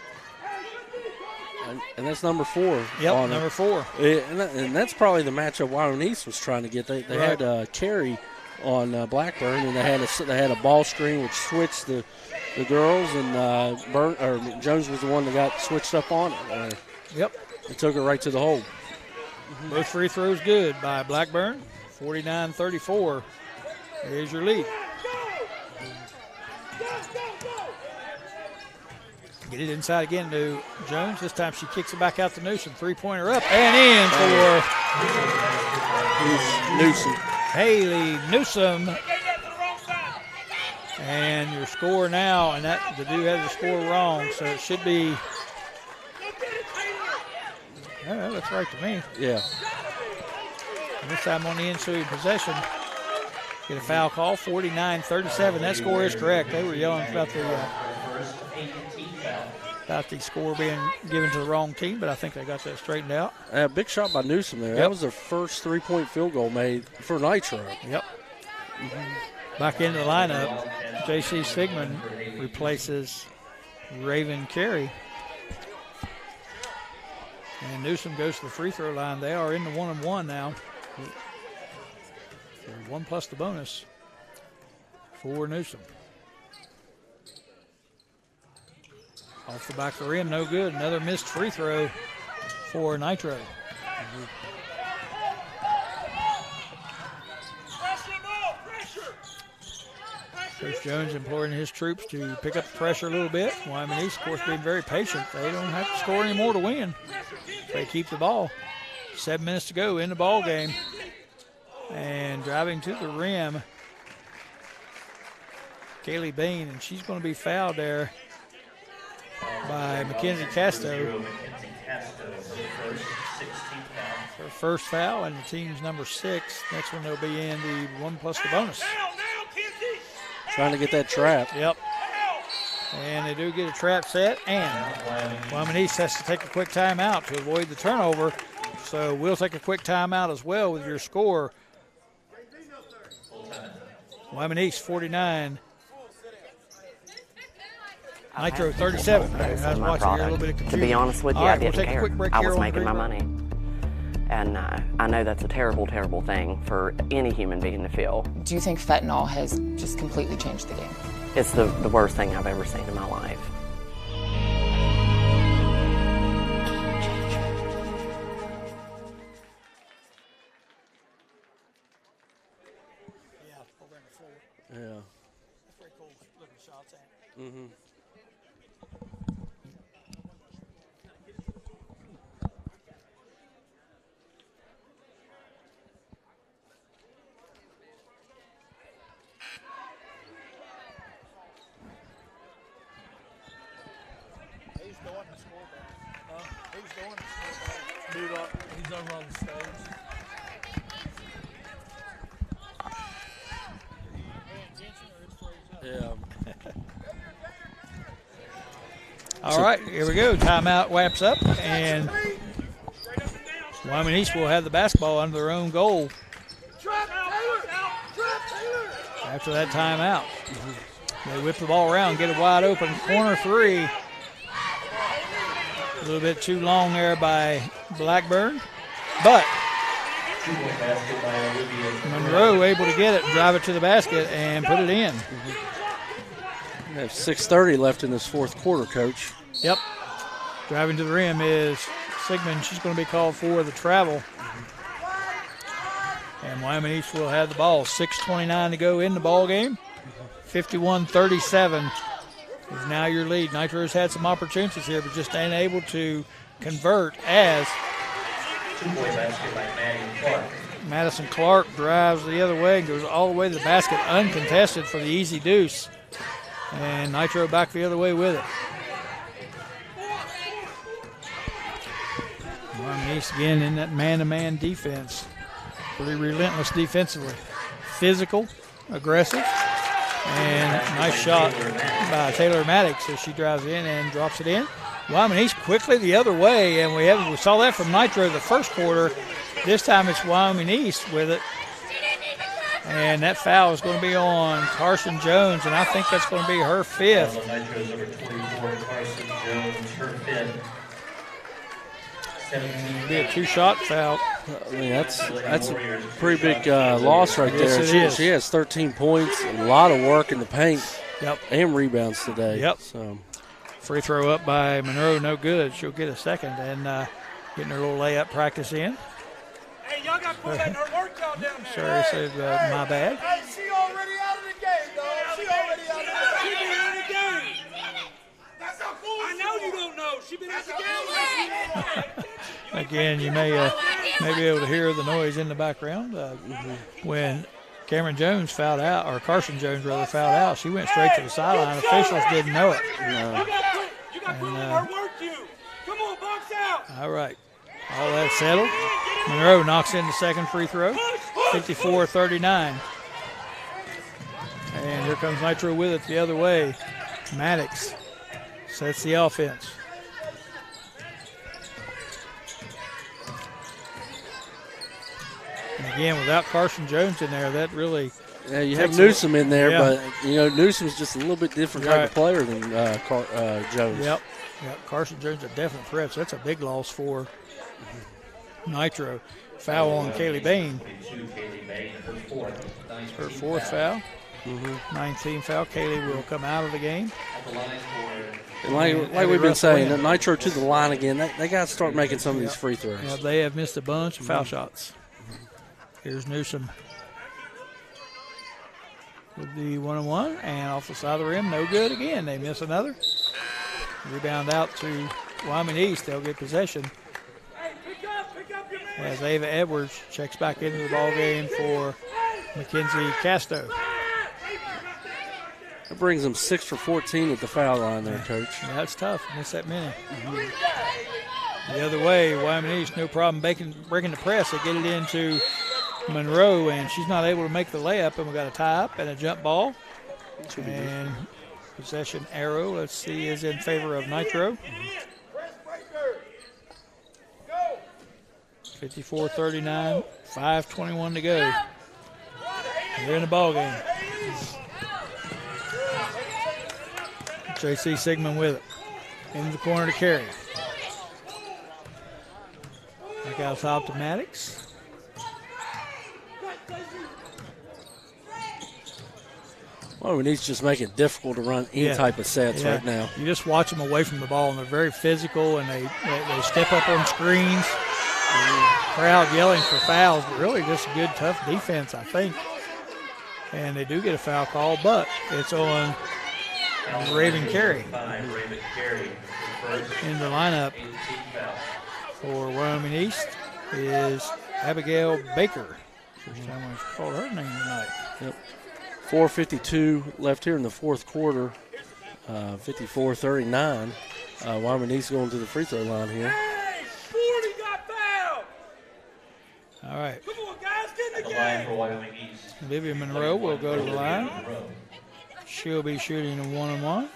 And that's number 4. Yep, number 4. And that's probably the matchup Wyoming East was trying to get. They right. had Carey on Blackburn, and they had a ball screen which switched the girls, and Jones was the one that got switched up on it. Yep. It took her right to the hole. Both free throws good by Blackburn. 49-34. Here's your lead. Get it inside again to Jones. This time she kicks it back out to Newsom. Three-pointer up and in for Newsom. Haley Newsom. And your score now, and that the dude had the score wrong, so it should be. Yeah, that looks right to me. Yeah. And this time on the ensuing possession, get a foul call. 49-37. That score is correct. They were yelling about the score being given to the wrong team, but I think they got that straightened out. Big shot by Newsom there. Yep. That was their first three-point field goal made for Nitro. Yep. Back into the lineup, J.C. Sigmund replaces Raven Carey. And Newsom goes to the free throw line. They are in the 1-and-1 now. So 1 plus the bonus for Newsom. Off the back of the rim, no good. Another missed free throw for Nitro. Coach Jones imploring his troops to pick up the pressure a little bit. Wyoming East, of course, being very patient. They don't have to score anymore to win. They keep the ball. 7 minutes to go in the ball game. And driving to the rim, Kaylee Bain, and she's going to be fouled there by Mackenzie Casto. Her first foul, and the team's number 6. Next one they'll be in the 1 plus the bonus. Trying to get that trap. Yep. And they do get a trap set, and Wyoming East has to take a quick timeout to avoid the turnover. So we'll take a quick timeout as well with your score. Wyoming East 49. Nitro 37. I was watching here a little bit of confusion. To be honest with you, right, I didn't we'll take care. A quick break I here was on making my Greenbrier. money. And I know that's a terrible, terrible thing for any human being to feel. Do you think fentanyl has just completely changed the game? It's the worst thing I've ever seen in my life. Yeah. That's pretty cool looking shots at. Mm-hmm. Who's doing the scoreboard? Who's doing the scoreboard? He's over on the stage. Yeah. All right, here we go. Timeout wraps up, and Wyoming East will have the basketball under their own goal after that timeout. They whip the ball around, get a wide open corner three. little bit too long there by Blackburn, but Monroe able to get it, drive it to the basket, and put it in. We have 6:30 left in this fourth quarter, Coach. Yep. Driving to the rim is Sigmund. She's going to be called for the travel. And Wyoming East will have the ball. 6:29 to go in the ball game. 51-37 is now your lead. Nitro's had some opportunities here, but just ain't able to convert as Madison Clark drives the other way and goes all the way to the basket, uncontested for the easy deuce. And Nitro back the other way with it. Wyoming East again in that man-to-man defense. Pretty relentless defensively. Physical, aggressive, and nice shot by Taylor Maddox as she drives in and drops it in. Wyoming East quickly the other way, and we saw that from Nitro the first quarter. This time it's Wyoming East with it. And that foul is going to be on Carson Jones, and I think that's going to be her fifth. And it'll be a two-shot foul. I mean, that's a pretty big loss right there. She has 13 points, a lot of work in the paint, and rebounds today. Yep. So free throw up by Monroe, no good. She'll get a second, and getting her little layup practice in. Hey, y'all got to put that in her workout down there. Sorry, I said my bad. Hey, she already out of the game, dog. She already out of the game. She been out of the game. That's not cool. I know you don't know. She been out the game. Again, you may be able to hear the noise in the background. When Cameron Jones fouled out, or Carson Jones rather fouled out, she went straight to the sideline. Officials didn't know it. You got to put her work, you. Come on, box out. All right. All that settled. Monroe knocks in the second free throw. 54-39. And here comes Nitro with it the other way. Maddox sets the offense. And again, without Carson Jones in there, that really... Yeah, you have Newsom in there, but, Newsom's just a little bit different type of player than Jones. Yep. Carson Jones is a definite threat, so that's a big loss for Nitro. Foul on Kaylee Bain. Her fourth foul. 19 foul. Kaylee will come out of the game. And like we've been saying, Nitro to the line again. They got to start making some of these free throws. Yeah, they have missed a bunch of foul shots. Here's Newsom with the 1-on-1, and off the side of the rim, no good again. They miss another. Rebound out to Wyoming East. They'll get possession. As Ava Edwards checks back into the ball game for Mackenzie Casto. That brings them 6 for 14 at the foul line there, Coach. Yeah, that's tough. Miss that many. The other way, Wyoming East, no problem breaking the press. They get it into Monroe, and she's not able to make the layup, and we got a tie-up and a jump ball. And possession arrow, let's see, is in favor of Nitro. 54-39, 5:21 to go. They're in the ball game. J.C. Sigmund with it. Into the corner to carry. Back out top to Maddox. Well, we need to just make it difficult to run any type of sets right now. You just watch them away from the ball, and they're very physical, and they step up on screens. Crowd yelling for fouls, but really just a good, tough defense, I think. And they do get a foul call, but it's on Raven Carey. In the lineup for Wyoming East is Abigail Baker. First time I've called her name tonight. Yep. 4:52 left here in the fourth quarter. 54-39. Wyoming East going to the free throw line here. All right. Come on, guys, get in the line for Wyoming East. Olivia Monroe will go to the line. She'll be shooting a 1-on-1.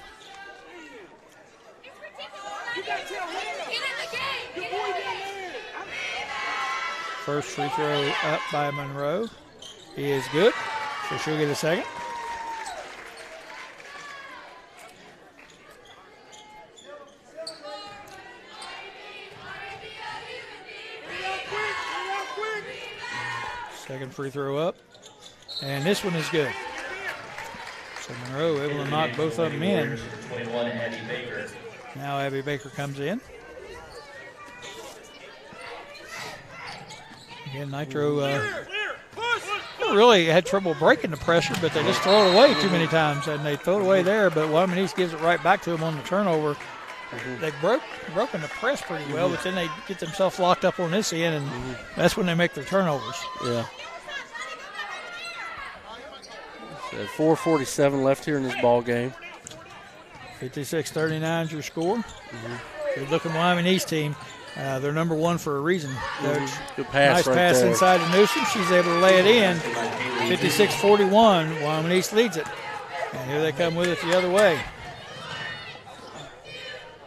First free throw up by Monroe is good, so she'll get a second. Second free throw up. And this one is good. So Monroe able to knock both of them in. 21, Abby Baker. Now Abby Baker comes in. Again, Nitro really had trouble breaking the pressure, but they just throw it away too many times. And they throw it away there, but Wyoming East gives it right back to them on the turnover. They've broken the press pretty well, but then they get themselves locked up on this end, and that's when they make their turnovers. Yeah. So 4:47 left here in this ball game. 56-39 is your score. Good-looking Wyoming East team. They're number one for a reason. Good pass, nice pass inside to Newsom. She's able to lay it in. 56-41. Wyoming East leads it. And here they come with it the other way.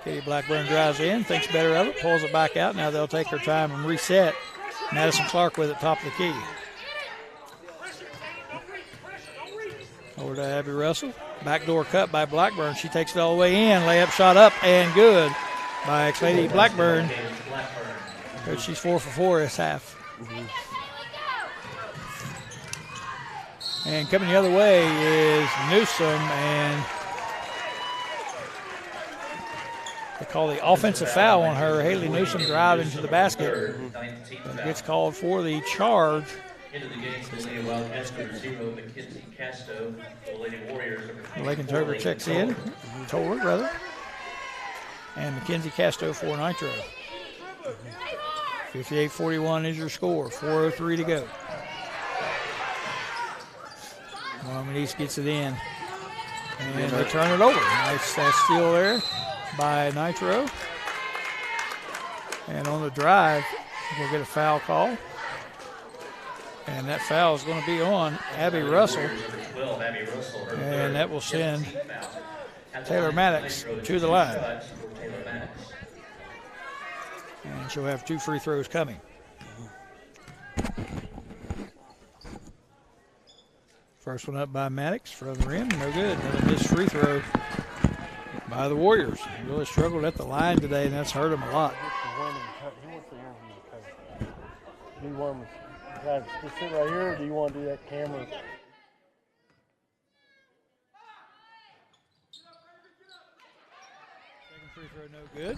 Katie Blackburn drives in, thinks better of it, pulls it back out. Now they'll take their time and reset. Madison Clark with it, top of the key. Over to Abby Russell. Backdoor cut by Blackburn. She takes it all the way in. Layup shot up and good by Katie Blackburn. Coach, she's 4 for 4 this half. And coming the other way is Newsom, and they call the offensive foul on her. Haley Newsom driving to the basket. But gets called for the charge. Into the game for the Lady Wildcats, number 0, Mackenzie Casto. The Lady Warriors, number 3. Lakin Tober checks in. Toller, rather. And Mackenzie Casto for Nitro. 58-41 is your score. 4:03 to go. Wyoming East gets it in. And they turn it over. Nice steal there by Nitro. And on the drive, we'll get a foul call. And that foul is going to be on Abby Russell. And that will send Taylor Maddox to the line. And she'll have 2 free throws coming. First one up by Maddox from the rim. No good. Another missed free throw by the Warriors. They really struggled at the line today, and that's hurt them a lot. Do you want to just sit right here, or do you want to do that camera? Second free throw, no good.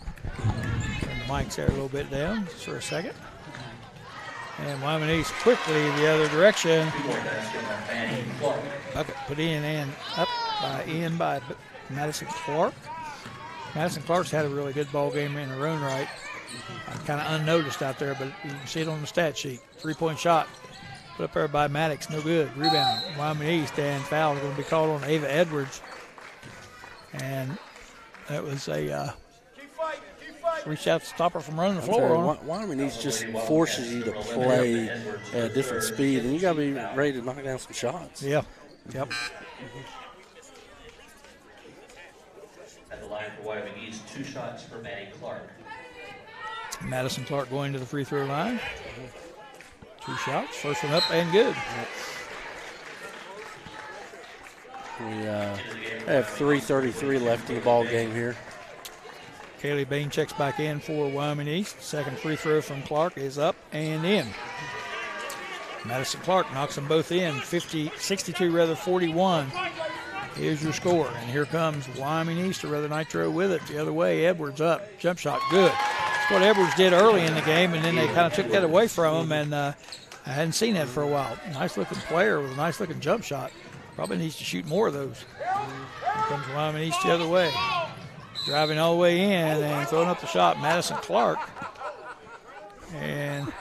Turn the mics there a little bit down just for a second. And Wyoming East quickly the other direction. Bucket put in and up by Madison Clark. Madison Clark's had a really good ball game in her own right. Kind of unnoticed out there, but you can see it on the stat sheet. 3-point shot put up there by Maddox, no good. Rebound, Wyoming East, and foul is going to be called on Ava Edwards. And that was a reach out to stop her from running the floor on her. Wyoming East just forces you to play at a different speed, and you got to be ready to knock down some shots. Yeah. Yep. At the line for Wyoming East, 2 shots for Maddie Clark. Madison Clark going to the free throw line. 2 shots, first one up and good. We have 3:33 left in the ball game here. Kaylee Bain checks back in for Wyoming East. Second free throw from Clark is up and in. Madison Clark knocks them both in. 41 is your score. And here comes Wyoming East, or rather Nitro with it. The other way, Edwards up. Jump shot, good. That's what Edwards did early in the game, and then they kind of took that away from him, and I hadn't seen that for a while. Nice-looking player with a nice-looking jump shot. Probably needs to shoot more of those. Here comes Wyoming East the other way. Driving all the way in and throwing up the shot, Madison Clark. And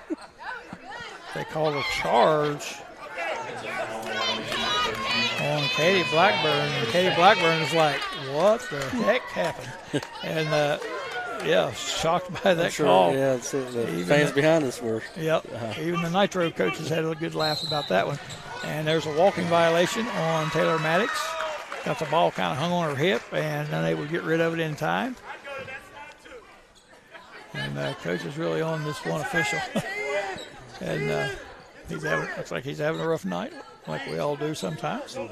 they call a charge on Katie Blackburn. And Katie Blackburn is like, what the heck happened? And, shocked by that call. Yeah, the fans behind us were. Yep. Even the Nitro coaches had a good laugh about that one. And there's a walking violation on Taylor Maddox. Got the ball kind of hung on her hip and unable to get rid of it in time. And coach is really on this one official. And looks like he's having a rough night, like we all do sometimes. So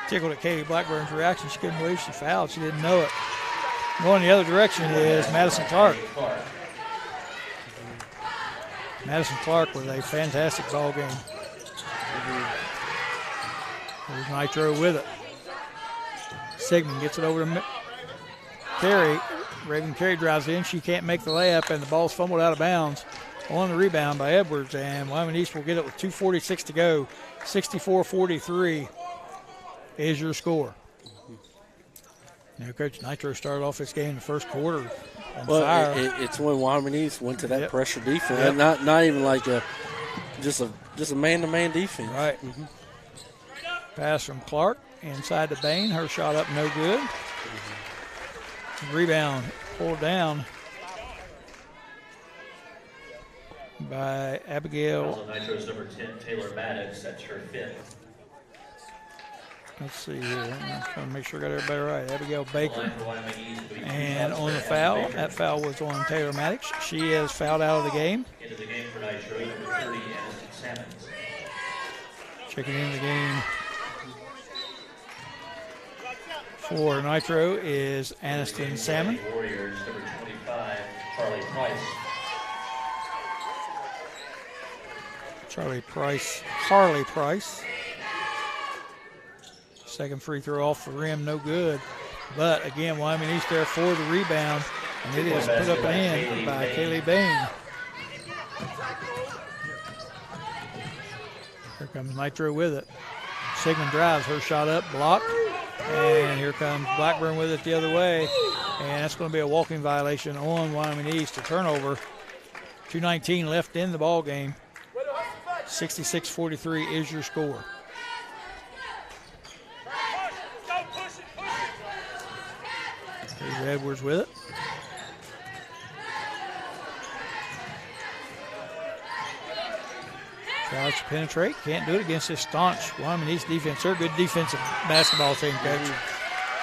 tickled at Katie Blackburn's reaction. She couldn't believe she fouled. She didn't know it. Going the other direction is Madison Clark. Madison Clark with a fantastic ball game. There's Nitro with it. Sigmund gets it over to Carey. Raven Carey drives in. She can't make the layup, and the ball's fumbled out of bounds on the rebound by Edwards. And Wyoming East will get it with 2:46 to go. 64-43 is your score. Now, Coach, Nitro started off this game in the first quarter on fire. It's when Wyoming East went to that pressure defense. Not even like just a man-to-man defense. Right. Pass from Clark inside to Bain. Her shot up, no good. Rebound pulled down by Abigail. Nitro's number 10, Taylor Maddox. That's her 5th. Let's see here. I'm trying to make sure I got everybody right. Abigail Baker. And on the foul, that foul was on Taylor Maddox. She is fouled out of the game. Into the game for Nitro, number 30, Aniston Salmons. Checking in the game for Nitro is Aniston Salmon. Warriors, number 25, Charlie Price. Harley Price. Second free throw off the rim, no good. But again, Wyoming East there for the rebound, and it is put up and in by Kaylee Bain. Here comes Nitro with it. Sigmund drives, her shot up, blocked. And here comes Blackburn with it the other way. And that's going to be a walking violation on Wyoming East. A turnover. 2:19 left in the ball game. 66-43 is your score. There's Edwards with it. Tries to penetrate. Can't do it against this staunch Wyoming East defense. They're a good defensive basketball team, Coach.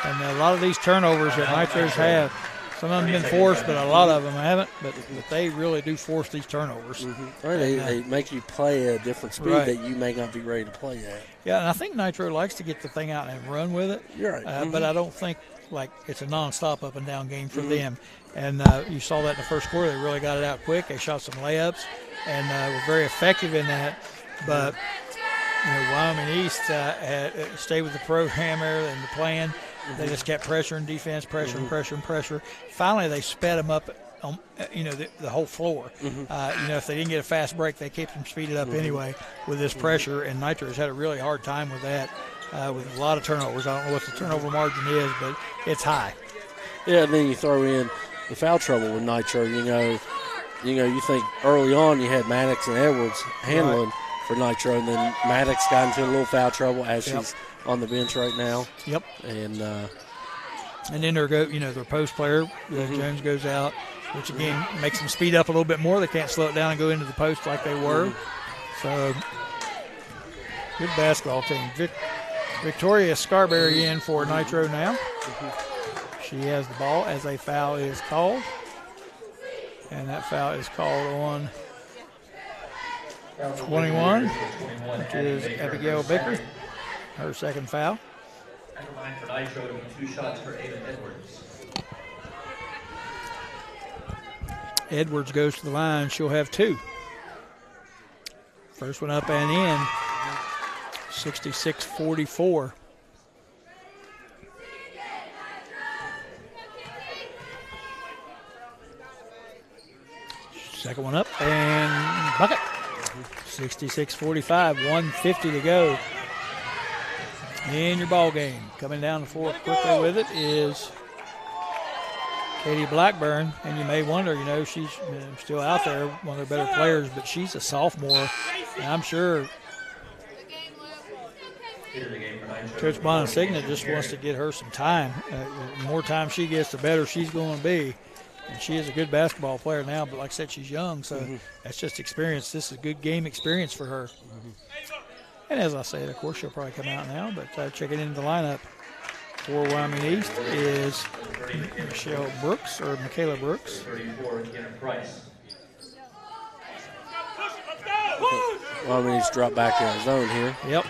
And a lot of these turnovers that Nitros have, some of them have been forced, but a lot of them haven't. But they really do force these turnovers. Or they make you play a different speed that you may not be ready to play at. Yeah, and I think Nitro likes to get the thing out and run with it. You're right. But I don't think like it's a nonstop up and down game for them. And you saw that in the first quarter. They really got it out quick. They shot some layups and were very effective in that. But Wyoming East stayed with the program and the plan. They just kept pressuring defense, pressure. Finally, they sped them up on, the whole floor. If they didn't get a fast break, they kept them speeded up anyway with this pressure. And Nitro's had a really hard time with that, with a lot of turnovers. I don't know what the turnover margin is, but it's high. Yeah, and then you throw in the foul trouble with Nitro. You think early on you had Maddox and Edwards handling for Nitro, and then Maddox got into a little foul trouble as she's on the bench right now. Yep. And then their post player, Jones goes out, which again makes them speed up a little bit more. They can't slow it down and go into the post like they were. So good basketball team. Victoria Scarberry in for Nitro now. She has the ball as a foul is called. And that foul is called on 21, which is Abigail Baker. Her second foul. At the line for Nitro, it'll be 2 shots for Ava Edwards. Edwards goes to the line. She'll have 2. First one up and in. 66-44. Second one up and bucket. 66-45, 1:50 to go in your ball game. Coming down the floor quickly with it is Katie Blackburn, and you may wonder, she's still out there, one of their better players, but she's a sophomore, and I'm sure Coach Bonsigna just wants to get her some time. The more time she gets, the better she's going to be. And she is a good basketball player now, but like I said, she's young, so that's just experience. This is a good game experience for her. And as I said, of course, she'll probably come out now, but checking into the lineup for Wyoming East is Michaela Brooks. 34, Kenna Price. Wyoming East drop back in the zone here. Yep.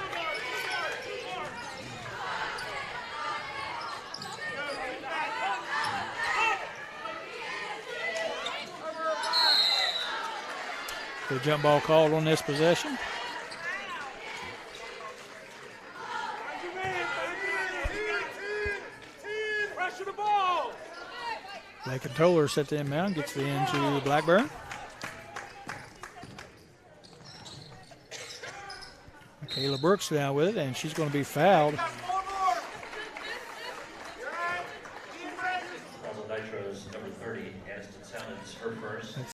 The jump ball called on this possession. Pressure the ball. Lakin Toller set the inbound, gets the end to Blackburn. Kayla Brooks now with it, and she's going to be fouled.